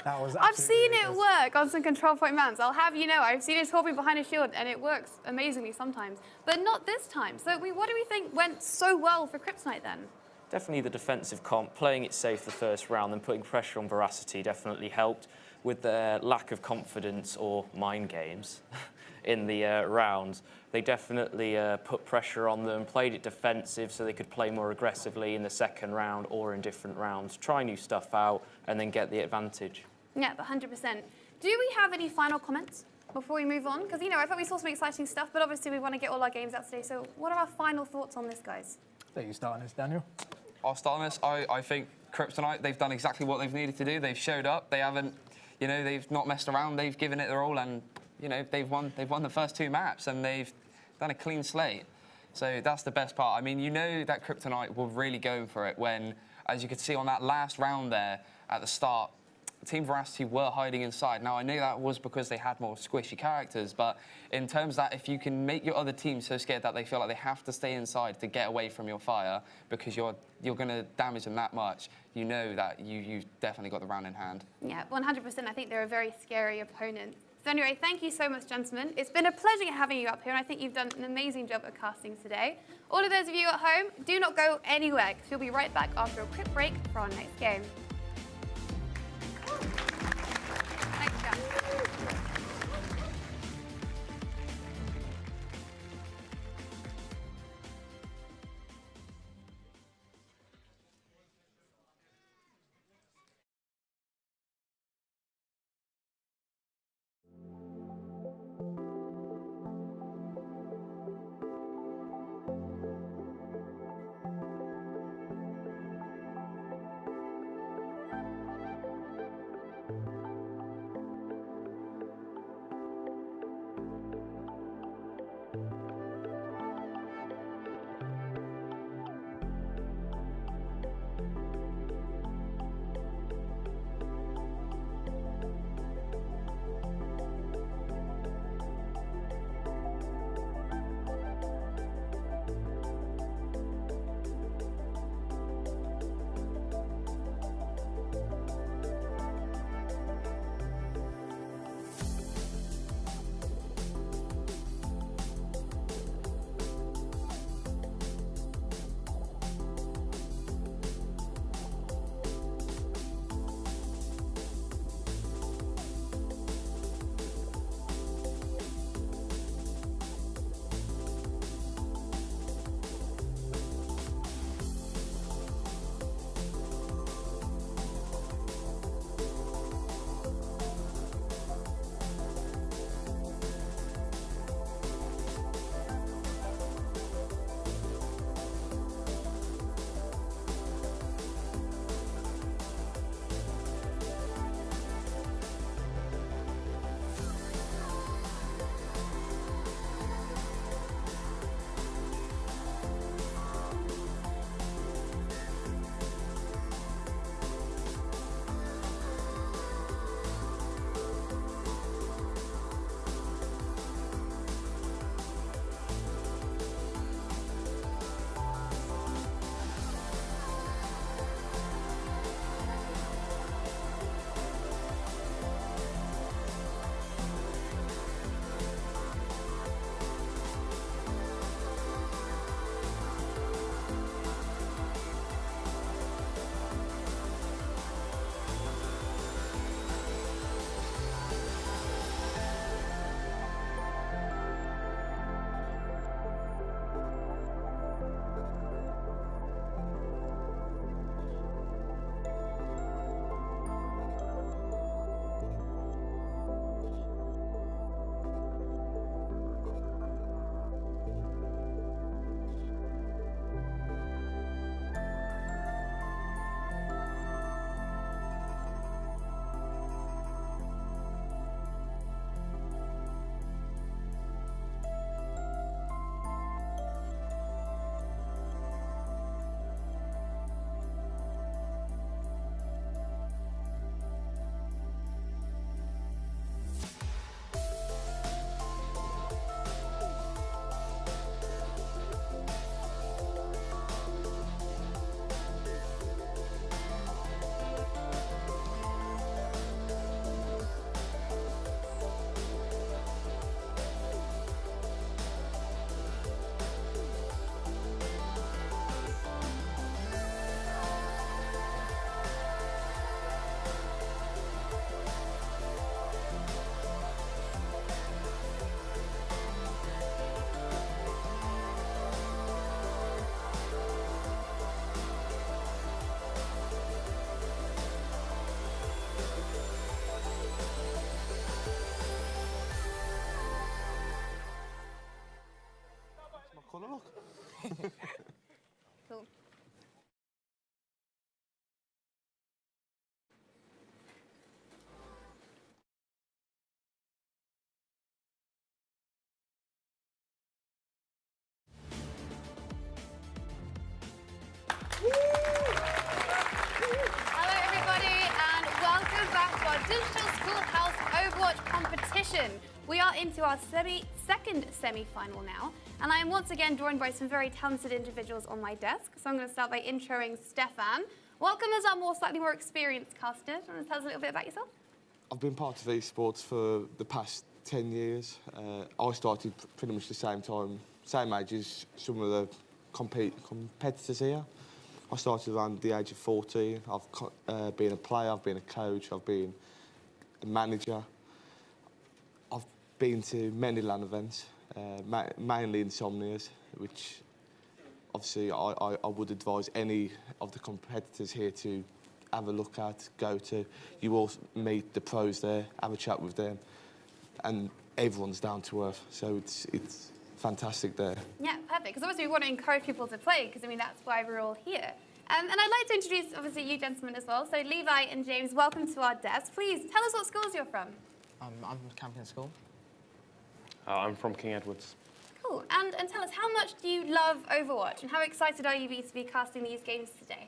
That was I've seen ridiculous. it work on some control point mounts. I'll have you know, I've seen a Torbjorn behind a shield, and it works amazingly sometimes, but not this time. So what do we think went so well for Kryptonite then? Definitely the defensive comp, playing it safe the first round and putting pressure on Veracity definitely helped. With their lack of confidence or mind games in the rounds, they definitely put pressure on them, played it defensive so they could play more aggressively in the second round or in different rounds, try new stuff out and then get the advantage. Yeah, 100%. Do we have any final comments before we move on? Because, you know, I thought we saw some exciting stuff, but obviously we want to get all our games out today. So what are our final thoughts on this, guys? So you start on this, Daniel? I'll start on this. I think Kryptonite, they've done exactly what they've needed to do. They've showed up. They haven't, you know, they've not messed around. They've given it their all, and you know, they've won the first 2 maps, and they've done a clean slate. So that's the best part. I mean, you know that Kryptonite were really going for it when, as you could see on that last round there at the start, Team Veracity were hiding inside. Now, I knew that was because they had more squishy characters, but in terms of that, if you can make your other team so scared that they feel like they have to stay inside to get away from your fire because you're going to damage them that much, you know that you definitely got the round in hand. Yeah, 100%. I think they're a very scary opponent. So anyway, thank you so much, gentlemen. It's been a pleasure having you up here, and I think you've done an amazing job at casting today. All of those of you at home, do not go anywhere, because we'll be right back after a quick break for our next game. Thanks, guys. competition. We are into our second semi-final now, and I am once again joined by some very talented individuals on my desk. So I'm going to start by introing Stefan. Welcome as our slightly more experienced caster. Do you want to tell us a little bit about yourself? I've been part of esports for the past 10 years. I started pretty much the same time, same age as some of the competitors here. I started around the age of 14. I've been a player, I've been a coach, I've been a manager. I've been to many LAN events, mainly Insomnias, which obviously I would advise any of the competitors here to have a look at, go to. You all meet the pros there, have a chat with them, and everyone's down to earth. So it's fantastic there. Yeah, perfect. Because obviously we want to encourage people to play, because I mean that's why we're all here. And I'd like to introduce obviously you gentlemen as well. So Levi and James, welcome to our desk. Please tell us what schools you're from. I'm from Campion School. I'm from King Edward's. Cool. And tell us, how much do you love Overwatch, and how excited are you to be casting these games today?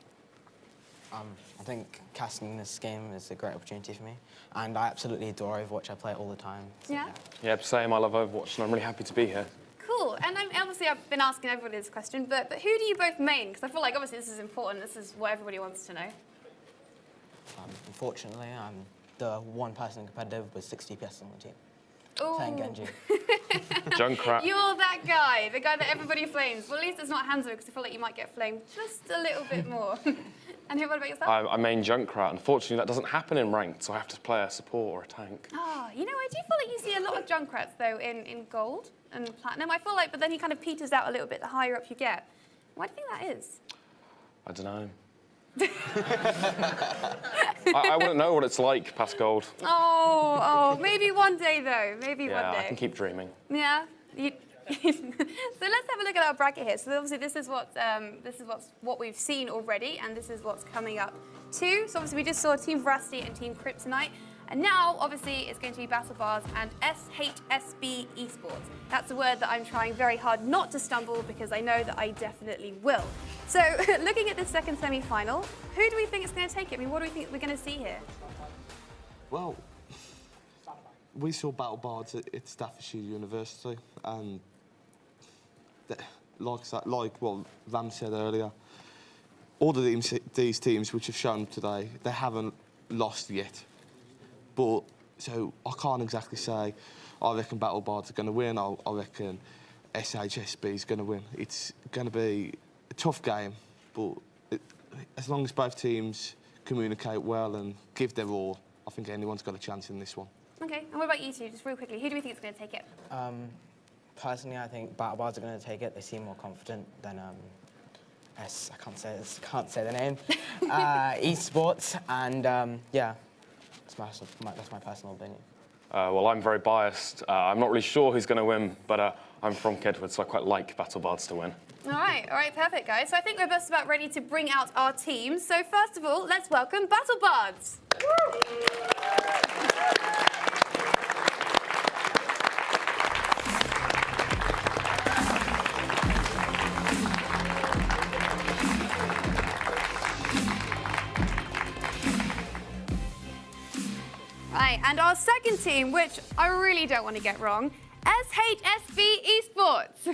I think casting this game is a great opportunity for me, and I absolutely adore Overwatch. I play it all the time. So, Yeah? Yeah, same. I love Overwatch, and I'm really happy to be here. Cool. And obviously I've been asking everybody this question, but who do you both main? Because I feel like obviously this is important. This is what everybody wants to know. Unfortunately, I'm the one person competitive with 60 PS on the team. Ooh. Playing Genji. Junkrat. You're that guy, the guy that everybody flames. Well, at least it's not Hanzo, because I feel like you might get flamed just a little bit more. And what about yourself? I main Junkrat. Unfortunately, that doesn't happen in ranked, so I have to play a support or a tank. Oh, you know, I do feel like you see a lot of Junkrats, though, in gold and platinum. I feel like, but then he kind of peters out a little bit the higher up you get. Why do you think that is? I don't know. I wouldn't know what it's like past gold. Oh, maybe one day, though. Maybe one day. Yeah, I can keep dreaming. Yeah. So let's have a look at our bracket here. So obviously this is what we've seen already, and this is what's coming up too. So obviously we just saw Team Veracity and Team Kryptonite, and now obviously it's going to be Battle Bars and SHSB Esports. That's a word that I'm trying very hard not to stumble, because I know that I definitely will. So looking at this second semi-final, who do we think is going to take it? I mean, what do we think we're going to see here? Well, we saw Battle Bards at Staffordshire University, and like what Ram said earlier, all of these teams which have shown today, they haven't lost yet. But, so I can't exactly say, I reckon Battle Bards are going to win, I reckon SHSB is going to win. It's going to be a tough game, but as long as both teams communicate well and give their all, I think anyone's got a chance in this one. Okay, and what about you two, just real quickly, who do we think is going to take it? Personally, I think Battle Bards are going to take it. They seem more confident than I can't say the name. Esports, and yeah, that's my personal opinion. Well, I'm very biased. I'm not really sure who's going to win, but I'm from King Edward, so I quite like Battle Bards to win. All right, perfect, guys. So I think we're just about ready to bring out our teams. So first of all, let's welcome Battle Bards. Right, and our second team, which I really don't want to get wrong, SHSB Esports.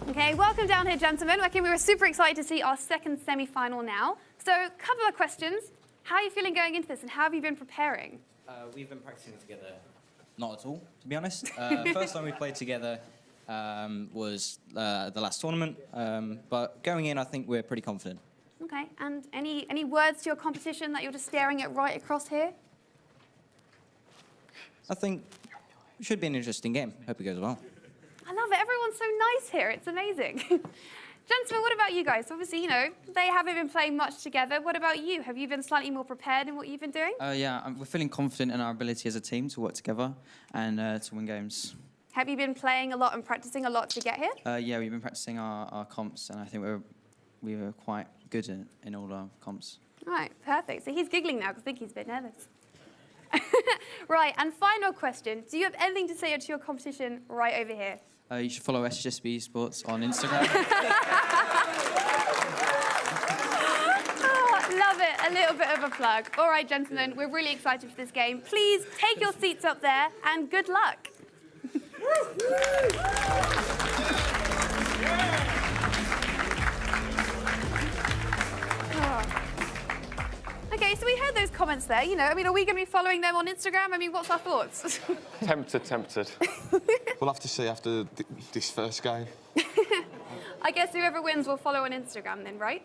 Okay, welcome down here, gentlemen. Okay, we were super excited to see our second semi-final now. So, a couple of questions. How are you feeling going into this, and how have you been preparing? We've been practicing together. Not at all, to be honest. First time we played together was the last tournament, but going in, I think we're pretty confident. Okay, and any words to your competition that you're just staring at right across here? I think it should be an interesting game. Hope it goes well. I love it. Everyone's so nice here. It's amazing. Gentlemen, what about you guys? Obviously, you know, they haven't been playing much together. What about you? Have you been slightly more prepared in what you've been doing? Yeah, we're feeling confident in our ability as a team to work together and to win games. Have you been playing a lot and practicing a lot to get here? Yeah, we've been practicing our comps, and I think we were quite good in all our comps. All right, perfect. So he's giggling now because I think he's a bit nervous. Right, and final question. Do you have anything to say to your competition right over here? You should follow SHSB Esports on Instagram. Love it. A little bit of a plug. All right, gentlemen, we're really excited for this game. Please take your seats up there and good luck. Okay, so we heard those comments there, you know. I mean, are we going to be following them on Instagram? I mean, what's our thoughts? Tempted. We'll have to see after this first game. I guess whoever wins will follow on Instagram then, right?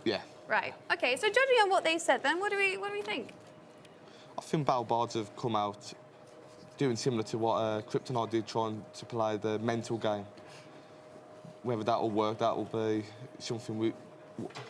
Yeah. Right. Okay, so judging on what they said then, what do we think? I think Battle Bards have come out doing similar to what Kryptonite did, trying to play the mental game. Whether that will work, that will be something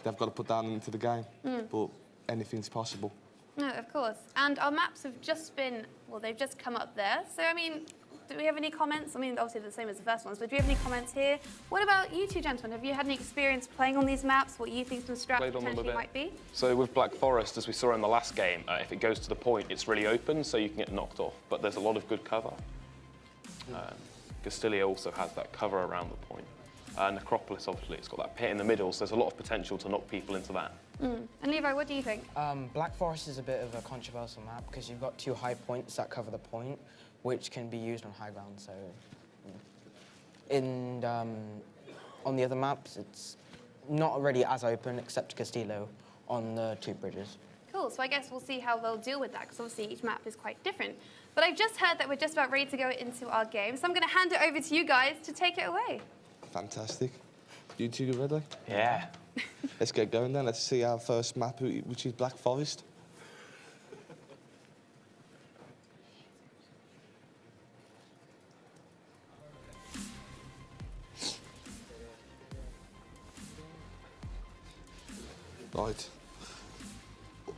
they've got to put down into the game. But anything's possible. No, of course. And our maps have just been, well, they've just come up there. So, I mean, do we have any comments? I mean, obviously the same as the first ones, but do we have any comments here? What about you two gentlemen? Have you had any experience playing on these maps? What you think some strats potentially might be? So with Black Forest, as we saw in the last game, if it goes to the point, it's really open, so you can get knocked off. But there's a lot of good cover. Castilia also has that cover around the point. Necropolis, obviously, it's got that pit in the middle, so there's a lot of potential to knock people into that. And Levi, what do you think? Black Forest is a bit of a controversial map because you've got 2 high points that cover the point, which can be used on high ground. So, on the other maps, it's not really as open except Castillo on the 2 bridges. Cool. So I guess we'll see how they'll deal with that because obviously each map is quite different. But I've just heard that we're just about ready to go into our game, so I'm going to hand it over to you guys to take it away. Fantastic. You two ready? Yeah. Let's get going then. Let's see our first map, which is Black Forest. Right.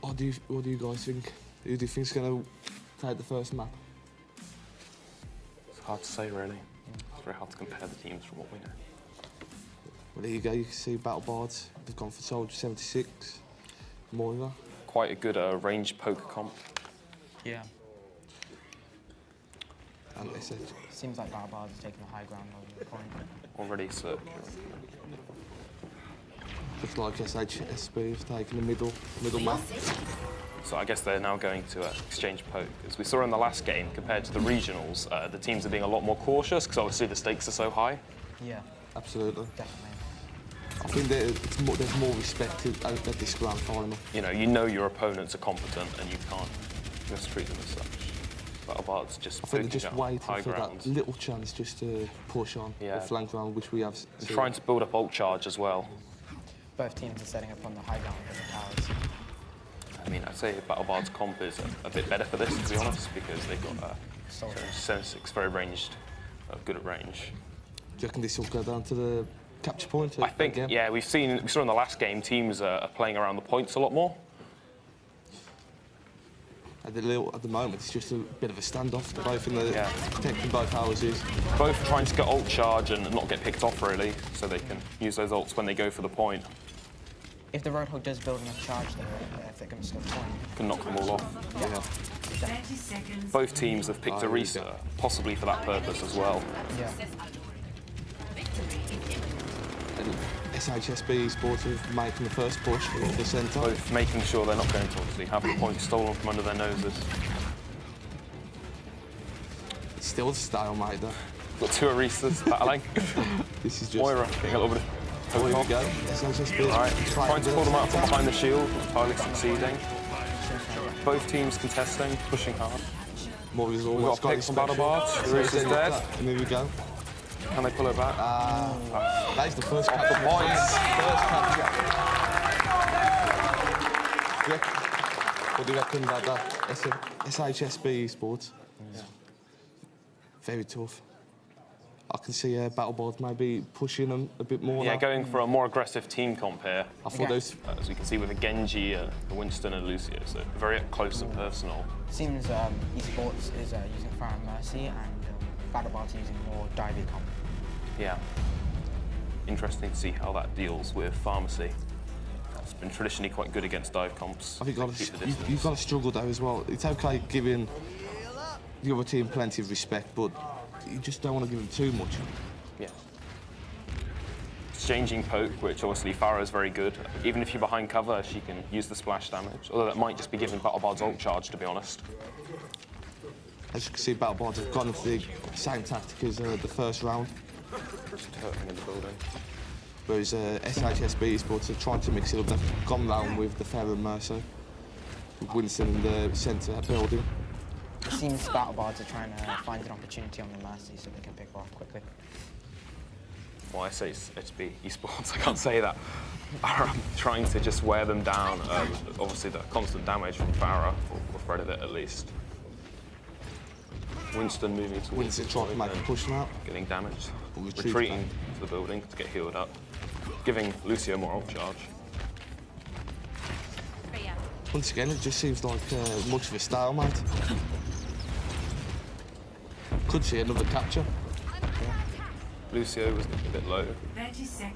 What do you guys think? Who do you think's going to take the first map? It's hard to say, really. It's very hard to compare the teams from what we know. Well, there you go. You can see Battle Bards. They've gone for Soldier 76. Moira. Quite a good range poker comp. Yeah. And they said, Seems like Battle Bards is taking the high ground over the point. Already circular. looks like SHSB have taken the middle map. So I guess they're now going to exchange poke. As we saw in the last game, compared to the regionals, the teams are being a lot more cautious because obviously the stakes are so high. Yeah. Absolutely. Definitely. I think there's more respect at this grand final. You know your opponents are competent and you can't just treat them as such. Battle Bards just I think they're just waiting high for ground. that little chance just to push on the flank round, which we have. And trying to build up ult charge as well. Both teams are setting up on the high ground with the towers. I mean, I'd say Battle Bards comp is a bit better for this, to be honest, because they've got Sense very ranged, good at range. Do you reckon this will go down to the capture point? I think, yeah, we saw in the last game, teams are playing around the points a lot more. At the moment, it's just a bit of a standoff. They're both in the protecting both houses. Both trying to get ult charge and not get picked off, really, so they can use those ults when they go for the point. If the Roadhog does build enough charge, though, if they're going to score the point, Can knock them all off. Yeah. Both teams have picked Arisa, possibly for that purpose as well. Yeah. And SHSB Esports are making the first push into the centre. Both making sure they're not going to obviously have the point stolen from under their noses. It's still a stalemate, though. Got two Arisas battling. This is just... Moira getting a little bit of... Here we go. SHSB. Right, trying to pull them out from behind the shield, entirely succeeding. Both teams contesting, pushing hard. Moira's We've almost got picks from Battle Bards. Arisa's dead. And here we go. Can they pull her back? That's the first capture. First capture. What do you reckon about that? SHSB Esports. Yeah. Very tough. I can see Battle Bards maybe pushing them a bit more. Yeah, now. going for a more aggressive team comp here. I thought those... As we can see with a Genji, a Winston and Lucio, so very up close and personal. Seems Esports is using Fire and Mercy and Battle Bards are using more divey comp. Yeah. Interesting to see how that deals with Pharmacy. That's been traditionally quite good against dive comps. I think you've got to struggle though as well. It's okay giving the other team plenty of respect, but you just don't want to give them too much. Yeah. Exchanging poke, which obviously Farah's very good. Even if you're behind cover, she can use the splash damage. Although that might just be giving BattleBard's ult charge, to be honest. As you can see, BattleBards have gone for the same tactic as the first round. Just hurting in the building. Whereas SHSB Esports are trying to mix it up. They've gone round with the Fair and Mercer, with Winston in the centre building. It seems BattleBards are trying to find an opportunity on the Mercy so they can pick her off quickly. Well, I say SHSB Esports, I can't say that. I'm trying to just wear them down. Obviously, the constant damage from Farah will credit it at least. Winston moving towards Winston trying to make a push now. Getting damaged. Retreat Retreating back to the building to get healed up. Giving Lucio more ult charge. Once again, it just seems like much of a stalemate. Could see another capture. Lucio was a bit low.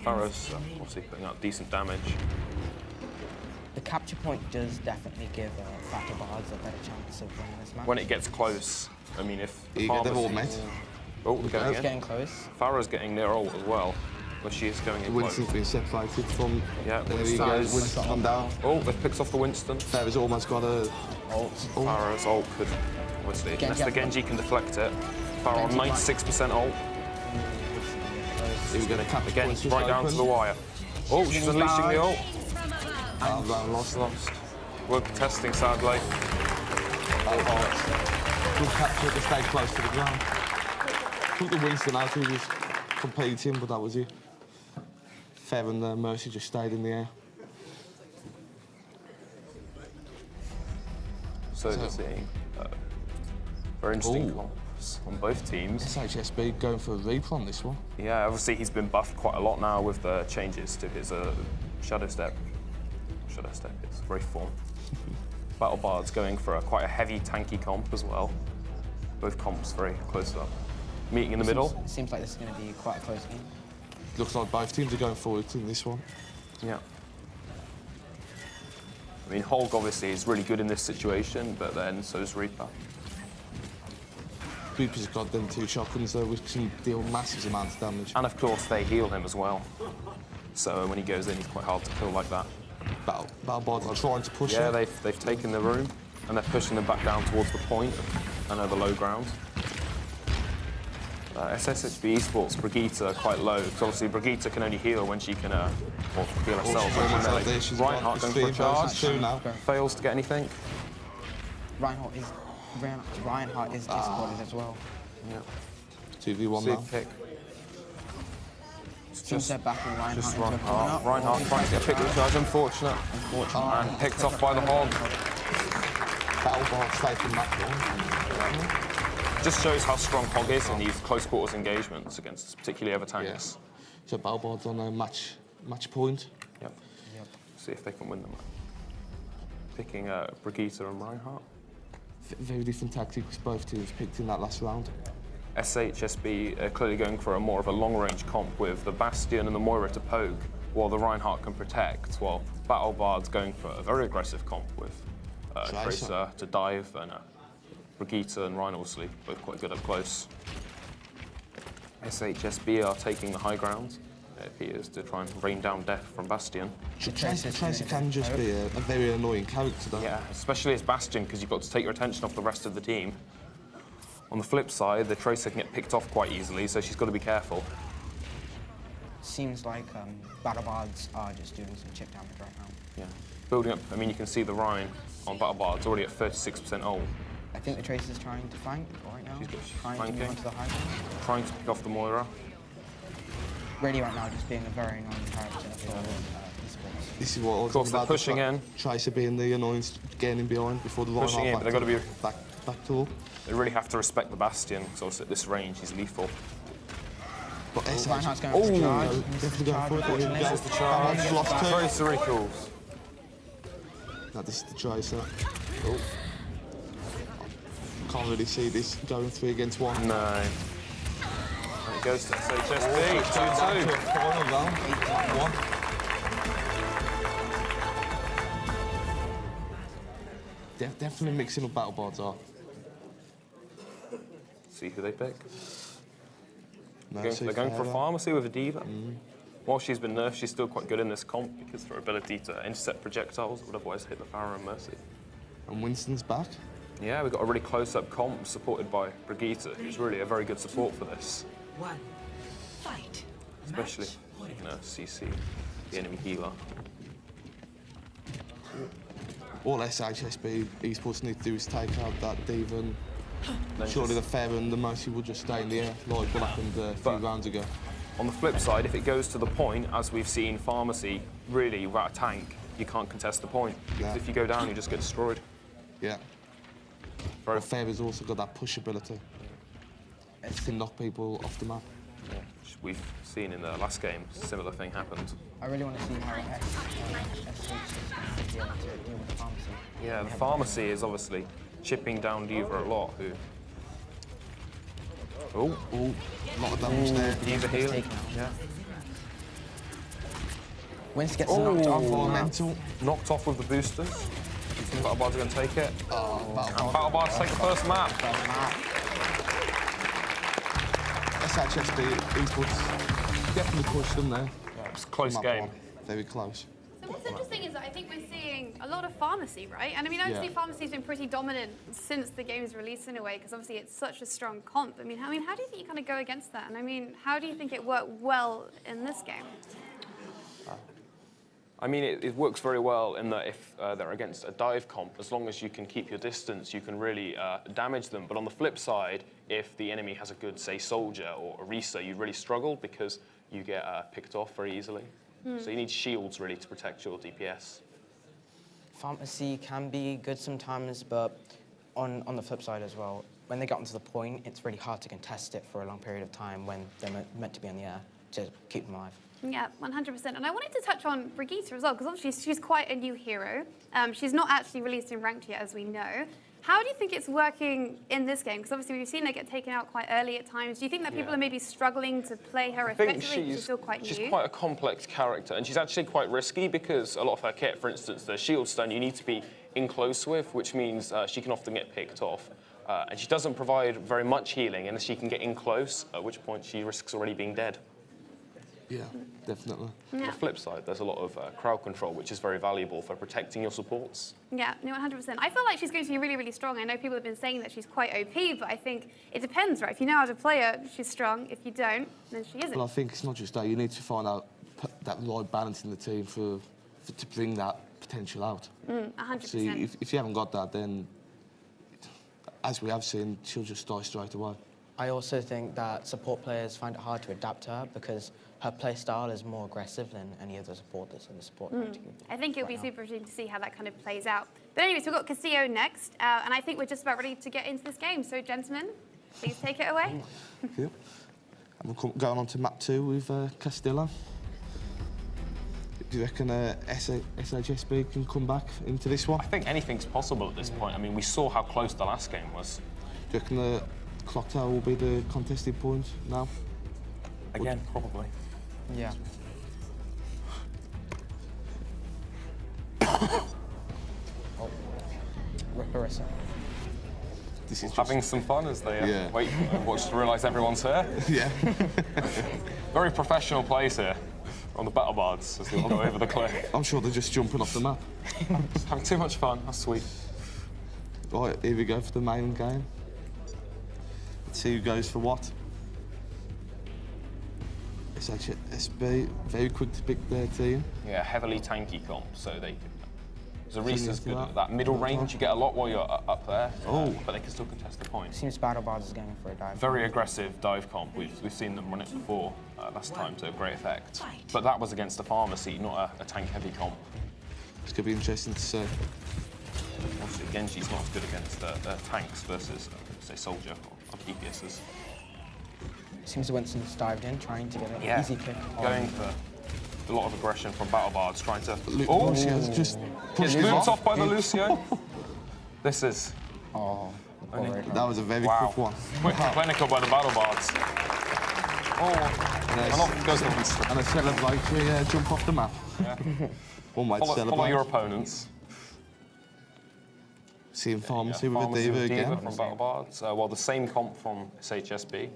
Farah's obviously putting out decent damage. The capture point does definitely give BattleBards a better chance of winning this match. When it gets close, I mean, if They've all met. Oh, they're going It's in. getting close. Farah's getting near ult as well, but she is going in Winston's close. been separated from. Yeah, there he goes. Winston's gone down. Oh, they've picked off the Winston. Farah's almost got a. Farah's ult could, obviously, unless the Genji can deflect it. Farah on 96% ult. He was going to cap Again, right down to the wire. Oh, she's unleashing the ult. Lost. We're contesting, sadly. Good capture to stay close to the ground. Took the Winston out, he was competing, but that was it. Fair and Mercy just stayed in the air. So we're seeing very interesting comps on both teams. SHSB going for a replay on this one. Yeah, obviously he's been buffed quite a lot now with the changes to his Shadow Step. Shadow Step is very form. BattleBard's going for quite a heavy tanky comp as well. Both comps very close up. Meeting in the middle. Seems like this is going to be quite a close game. Looks like both teams are going forward in this one. Yeah. I mean, Holg obviously is really good in this situation, but then so is Reaper. Reaper's got them two shotguns though, which can deal massive amounts of damage. And of course, they heal him as well. So when he goes in, he's quite hard to kill like that. BattleBards are trying to push Yeah, him. they've taken the room, and they're pushing them back down towards the point and over low ground. SSHB Esports, Brigitte are quite low, because obviously Brigitte can only heal when she can heal herself. Reinhardt going for a charge, fails to get anything. Reinhardt is disappointed as well. Yeah. 2v1 now. Pick. Seems they're backing Reinhardt Just into a corner. Reinhardt trying to get picked with charge, unfortunate. And picked off by the Hog. BattleBards taking that one. Just shows how strong Hog is in these close quarters engagements against particularly over tanks. So BattleBards on a match point. Yep. See if they can win the match. Picking Brigitte and Reinhardt. Very different tactics both teams picked in that last round. SHSB are clearly going for more of a long-range comp with the Bastion and the Moira to poke, while the Reinhardt can protect, while BattleBard's going for a very aggressive comp with Tracer to dive, and Brigitte and Ryan obviously both quite good up close. SHSB are taking the high ground. It appears to try and rain down death from Bastion. Tracer can just be a very annoying character though. Yeah, especially as Bastion, because you've got to take your attention off the rest of the team. On the flip side, the Tracer can get picked off quite easily, so she's got to be careful. Seems like BattleBards are just doing some chip damage right now. Yeah. Building up, I mean, you can see the Rhine on BattleBard, it's already at 36% ult. I think the Tracer's trying to flank right now. She's got trying to move onto the high ground. Trying to pick off the Moira. Really right now just being a very annoying character for Esports. This is what I was Of course, they're about pushing in. Tracer being the annoyance, getting in behind before the Pushing in, but they've got to be... back to. They really have to respect the Bastion, because also at this range, he's lethal. But Reinhardt's going for the charge. Definitely going for it. This is the charge. Lost two. Tracer recalls. No, this is the Tracer. Oh. Can't really see this going 3 against 1. No. And it goes to SHSB, 2-2. Final round, 8-1. Definitely mixing up BattleBards are. See who they pick. No, They're going for a pharmacy with a diva. While she's been nerfed, she's still quite good in this comp because of her ability to intercept projectiles that would otherwise hit the Pharaoh and Mercy. And Winston's back. Yeah, we've got a really close-up comp supported by Brigitte, who's really a very good support for this. Fight. Especially CC, the enemy healer. All SHSB esports need to do is take out that diva, and surely the Pharaoh and the Mercy will just stay in the air, like what happened a few rounds ago. On the flip side, if it goes to the point, as we've seen Pharmacy, really, without a tank, you can't contest the point. Because if you go down, you just get destroyed. Yeah. But Pharaoh's also got that push ability. It can knock people off the map. Yeah, which we've seen in the last game, similar thing happened. I really want to see how SH is going to be able to deal with the Pharmacy. Yeah, the Pharmacy is obviously chipping down Diva a lot, who... Oh, a lot of damage there. Diva healing. Yeah. Winston gets knocked off. Mental. Knocked off with the boosters. You think Battle Bards are going to take it? And Battle Bards take the first map. SHSB esports definitely pushed them there. Yeah, it's a close game. Very close. So what's interesting is that I think we're seeing a lot of Pharmacy, right? And I mean, obviously Pharmacy's been pretty dominant since the game's released in a way, because obviously it's such a strong comp. I mean, how do you think you kind of go against that? And I mean, how do you think it worked well in this game? I mean, it works very well in that if they're against a dive comp, as long as you can keep your distance, you can really damage them. But on the flip side, if the enemy has a good, say, soldier or Orisa, you really struggle because you get picked off very easily. So you need shields, really, to protect your DPS. Pharmacy can be good sometimes, but on the flip side as well, when they get onto the point, it's really hard to contest it for a long period of time when they're meant to be in the air to keep them alive. Yeah, 100%. And I wanted to touch on Brigitte as well, because obviously she's quite a new hero. She's not actually released in Ranked yet, as we know. How do you think it's working in this game? Because obviously we've seen her get taken out quite early at times. Do you think that people are maybe struggling to play her effectively because she's still quite new? She's quite a complex character, and she's actually quite risky because a lot of her kit, for instance, the shield stun, you need to be in close with, which means she can often get picked off. And she doesn't provide very much healing unless she can get in close, at which point she risks already being dead. Yeah, definitely. On the flip side, there's a lot of crowd control, which is very valuable for protecting your supports. Yeah, no, 100%. I feel like she's going to be really, really strong. I know people have been saying that she's quite OP, but I think it depends, right? If you know how to play her, she's strong. If you don't, then she isn't. Well, I think it's not just that. You need to find out that right balance in the team to bring that potential out. 100%. See, if you haven't got that, then, as we have seen, she'll just die straight away. I also think that support players find it hard to adapt to her because her play style is more aggressive than any of the supporters in the support. I think it'll be super interesting to see how that kind of plays out. But anyways, we've got Castillo next, and I think we're just about ready to get into this game. So, gentlemen, please take it away. Thank you. And we're going on to map 2 with Castillo. Do you reckon SHSB can come back into this one? I think anything's possible at this point. I mean, we saw how close the last game was. Do you reckon the clock tower will be the contested point now? Again, probably. Yeah. Larissa. This is having some fun as they wait and watch to realise everyone's here. Yeah. Very professional plays here on the Battle Bards as they all go over the cliff. I'm sure they're just jumping off the map. Having too much fun, that's sweet. Right, here we go for the main game. Let's see who goes for what. SHSB, very quick to pick their team. Yeah, heavily tanky comp, so they can... Zarisa's good at that. Middle range, you get a lot while you're up there, but they can still contest the point. Seems Battle Bards is going for a dive. Very aggressive dive comp. We've seen them run it before last time to great effect. But that was against a Pharmacy, not a tank-heavy comp. It's going to be interesting to see. Obviously, Genji's not as good against tanks versus, say, Soldier or other DPSs. Seems Winston's dived in, trying to get an easy pick. Going for a lot of aggression from Battle Bards, trying to... Lucio's just pushed looped off by the Lucio. This is... Oh, that was a very quick one. Quick and clinical by the Battle Bards. And off goes the Winston. And a celebratory jump off the map. Yeah. One way to celebrate. Follow your opponents. Seeing Pharmacy with a diva again. From Battle Bards. Well, the same comp from SHSB.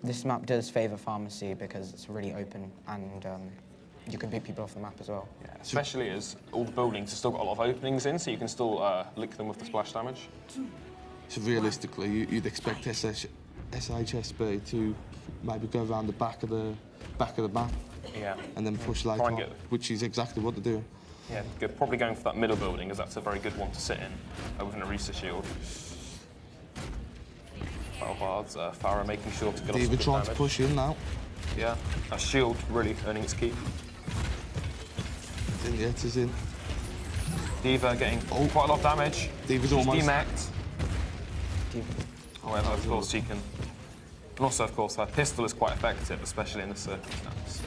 this map does favour Pharmacy because it's really open and you can pick people off the map as well. Yeah, especially as all the buildings have still got a lot of openings in, so you can still lick them with the splash damage. So realistically, you'd expect SHSB to maybe go around the back of the map, Yeah. and then push late on, which is exactly what they're doing. Yeah, probably going for that middle building, as that's a very good one to sit in with an Arisa shield. Battle Bards, Farah making sure to get off some D.Va good trying damage. to push in now. Yeah, a shield really earning its keep. Yeah, it is in. D.Va getting quite a lot of damage. D.Va's She's almost demacked. However, of course, she can. And also, of course, her pistol is quite effective, especially in this circumstance.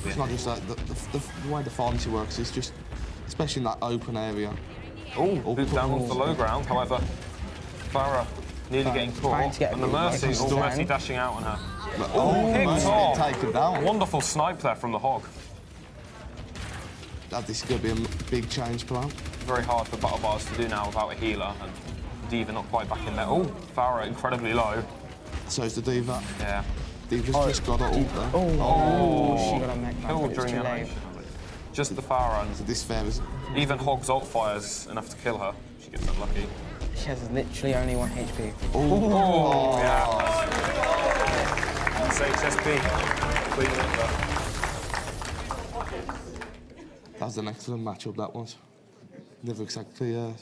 It's not just that. The way the Pharmacy works is just, especially in that open area. Oh, boot down onto the low ground. However, Farah nearly getting caught. And the Mercy dashing out on her. Mercy getting taken down. Wonderful snipe there from the Hog. This is going to be a big change plan. Very hard for Battle Bars to do now without a healer, and D.Va not quite back in there. Oh, Farah incredibly low. So is the D.Va. Yeah. D.Va's just got it ult there. She got a mech down, Killed but it's during too the late. animation. Just the Farah, and this fair is. Even Hog's ult fires enough to kill her. She gets unlucky. She has literally only 1 HP. Oh, yeah. SHSB cleaning it there. That was an excellent matchup, that was. Never exactly. I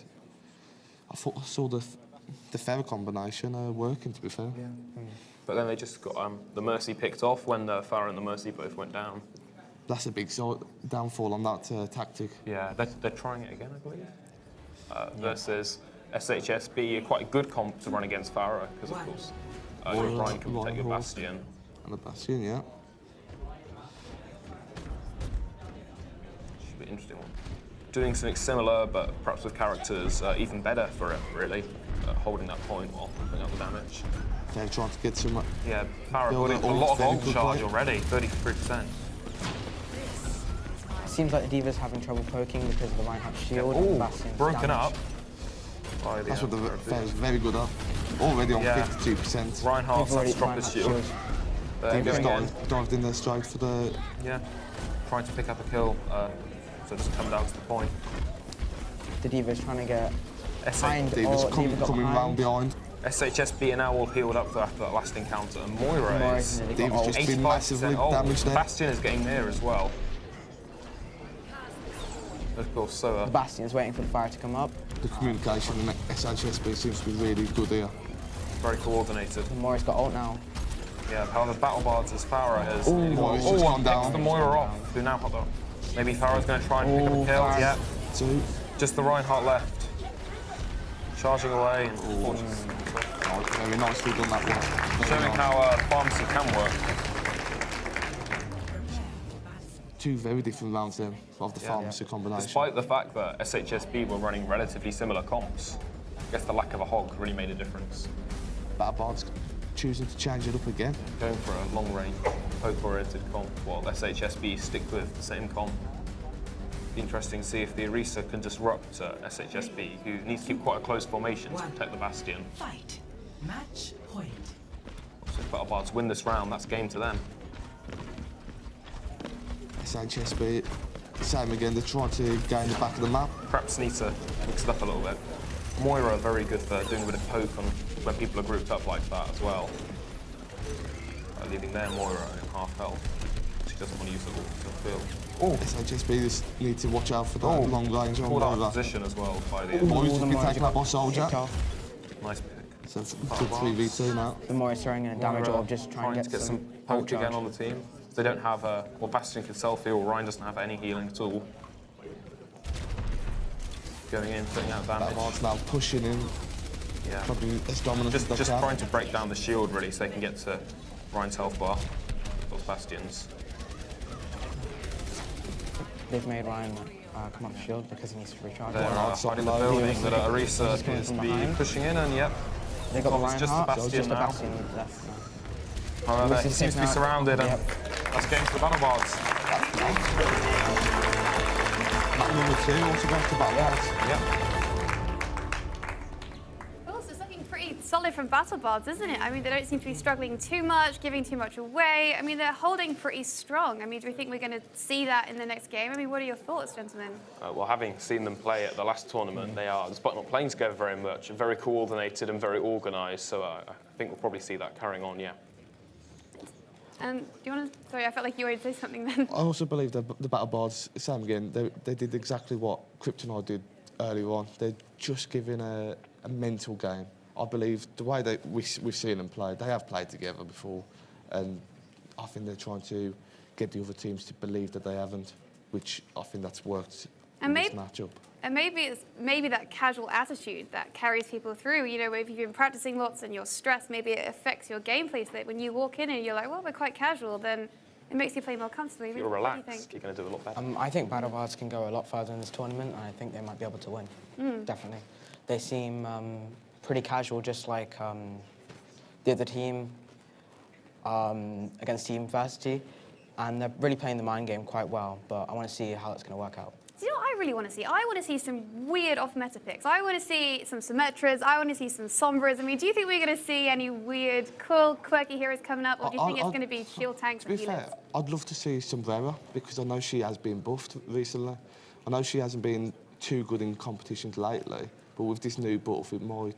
thought I saw the Farah combination working, to be fair. Yeah. But then they just got the Mercy picked off when the Farah and the Mercy both went down. That's a big downfall on that tactic. Yeah, they're trying it again, I believe. Versus SHSB, quite a good comp to run against Farah, because of course, Ryan can protect your Bastion. And the Bastion, yeah. Should be an interesting one. Doing something similar, but perhaps with characters even better for it, really. Holding that point while putting up the damage. They're trying to get some. Yeah, Farah putting a lot of ult charge already, 33%. Seems like the D.Va's having trouble poking because of the Reinhardt shield. Ooh, and Bastion's broken damage. up. That's what the Farah's very good at. Already on 52%. Reinhardt's had to drop his shield. Dived in there straight for the. Yeah, trying to pick up a kill. So just come down to the point. The D.Va's trying to get behind. D.Va's coming round behind. SHSB are now all healed up after that last encounter, and Moira is D.Va's just been massively damaged there. Bastion is getting near as well. Of course, so the Bastion's waiting for the fire to come up. The communication in SHSB seems to be really good here. Very coordinated. And Moira's got ult now. Yeah, however, Battle Bards as Farah has. Moira's just gone down. The Moira off. Who now have though? Maybe Farah's going to try and pick up a kill. Yeah. Two. Just the Reinhardt left. Charging away. And very nicely done that one. Showing how Pharmacy can work. Two very different rounds then of the Pharmacy combination. Despite the fact that SHSB were running relatively similar comps, I guess the lack of a Hog really made a difference. Battle Bards choosing to change it up again. Going for a long-range, poke-oriented comp, while SHSB stick with the same comp. Be interesting to see if the Arisa can disrupt SHSB, who needs to keep quite a close formation to protect the Bastion. Fight. Match point. So if Battle Bards win this round, that's game to them. SHSB, same again, they're trying to gain the back of the map. Perhaps need to mix it up a little bit. Moira very good for doing a bit of poke on when people are grouped up like that as well. Leaving there Moira in half health. She doesn't want to use it all to field. Oh, SHSB just need to watch out for that long range on Pulled out Moira. of position as well by the Moira's just been taken out by Soldier. Nice pick. So it's a good 3v2 now. The Moira's throwing in a damage orb, just trying to get some poke again on the team. They don't have well, Bastion can self-heal, Ryan doesn't have any healing at all. Going in, putting out damage. That now pushing in. Yeah. Probably as dominant as they Just can. trying to break down the shield really so they can get to Ryan's health bar. Those Bastions. They've made Ryan come off shield because he needs to recharge. They're hiding the building that Arisa appears to be pushing in, and yep. They got It's just the Bastion now. Left now. However, he seems to be surrounded, and that's game for the Battle Bards. Map number 2 also going to Battle Bards. Yep. Well, so it's looking pretty solid solid from BattleBards, isn't it? I mean, they don't seem to be struggling too much, giving too much away. I mean, they're holding pretty strong. I mean, do we think we're going to see that in the next game? I mean, what are your thoughts, gentlemen? Well, having seen them play at the last tournament, they are, despite not playing together very much, very coordinated and very organised. So I think we'll probably see that carrying on, yeah. Do you want to? Sorry, I felt like you wanted to say something then. I also believe that the BattleBards, same again, they did exactly what Kryptonite did earlier on. They're just giving a mental game. I believe the way that we've seen them play, they have played together before, and I think they're trying to get the other teams to believe that they haven't, which I think that's worked in this matchup. And maybe it's that casual attitude that carries people through. You know, if you've been practicing lots and you're stressed, maybe it affects your gameplay so that when you walk in and you're like, well, we're quite casual, then it makes you play more comfortably. If you're relaxed, you're going to do a lot better. I think BattleBards can go a lot further in this tournament, and I think they might be able to win. Definitely. They seem pretty casual, just like the other team against Team Varsity, and they're really playing the mind game quite well, but I want to see how it's going to work out. Do you know what I really want to see? I want to see some weird off-meta picks. I want to see some Symmetras. I want to see some Sombras. I mean, do you think we're going to see any weird, cool, quirky heroes coming up, or do you think it's going to be shield tanks and healers? To be fair, I'd love to see Sombrera, because I know she has been buffed recently. I know she hasn't been too good in competitions lately, but with this new buff, it might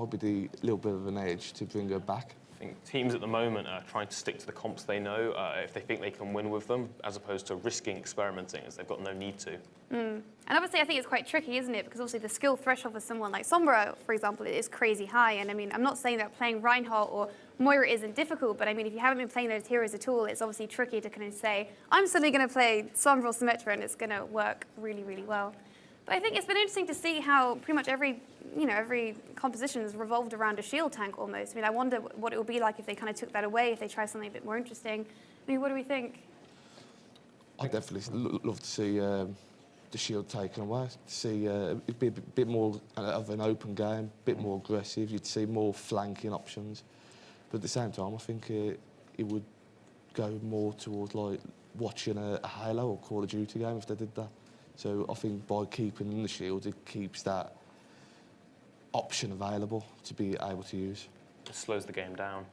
be the little bit of an edge to bring her back. I think teams at the moment are trying to stick to the comps they know if they think they can win with them, as opposed to risking experimenting as they've got no need to. And obviously, I think it's quite tricky, isn't it? Because obviously the skill threshold for someone like Sombra, for example, is crazy high. And I mean, I'm not saying that playing Reinhardt or Moira isn't difficult, but I mean, if you haven't been playing those heroes at all, it's obviously tricky to kind of say, I'm suddenly going to play Sombra or Symmetra and it's going to work really, really well. But I think it's been interesting to see how pretty much every composition has revolved around a shield tank almost. I mean, I wonder what it would be like if they kind of took that away, if they try something a bit more interesting. I mean, what do we think? I'd definitely love to see the shield taken away, to see it'd be a bit more of an open game, a bit more aggressive. You'd see more flanking options. But at the same time, I think it would go more towards like watching a Halo or Call of Duty game if they did that. So I think by keeping in the shield, it keeps that option available to be able to use. It slows the game down.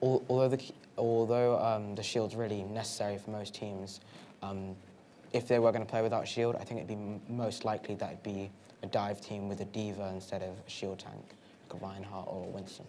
Although the shield's really necessary for most teams, if they were going to play without shield, I think it'd be most likely that it'd be a dive team with a diva instead of a shield tank, like a Reinhardt or a Winston.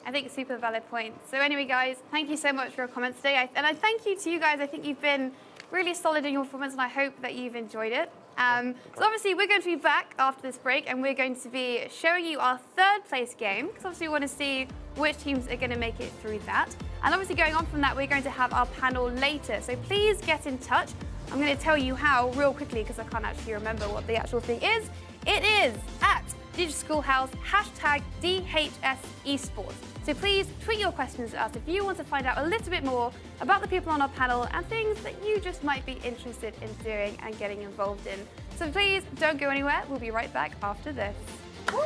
I think super valid point. So anyway, guys, thank you so much for your comments today. And I thank you to you guys. I think you've been really solid in your performance, and I hope that you've enjoyed it. So obviously, we're going to be back after this break, and we're going to be showing you our third place game, because obviously we want to see which teams are going to make it through that. And obviously, going on from that, we're going to have our panel later. So please get in touch. I'm going to tell you how real quickly, because I can't actually remember what the actual thing is. It is at Schoolhouse, #DHS Esports. So please tweet your questions at us if you want to find out a little bit more about the people on our panel and things that you just might be interested in doing and getting involved in. So please don't go anywhere. We'll be right back after this. Woo!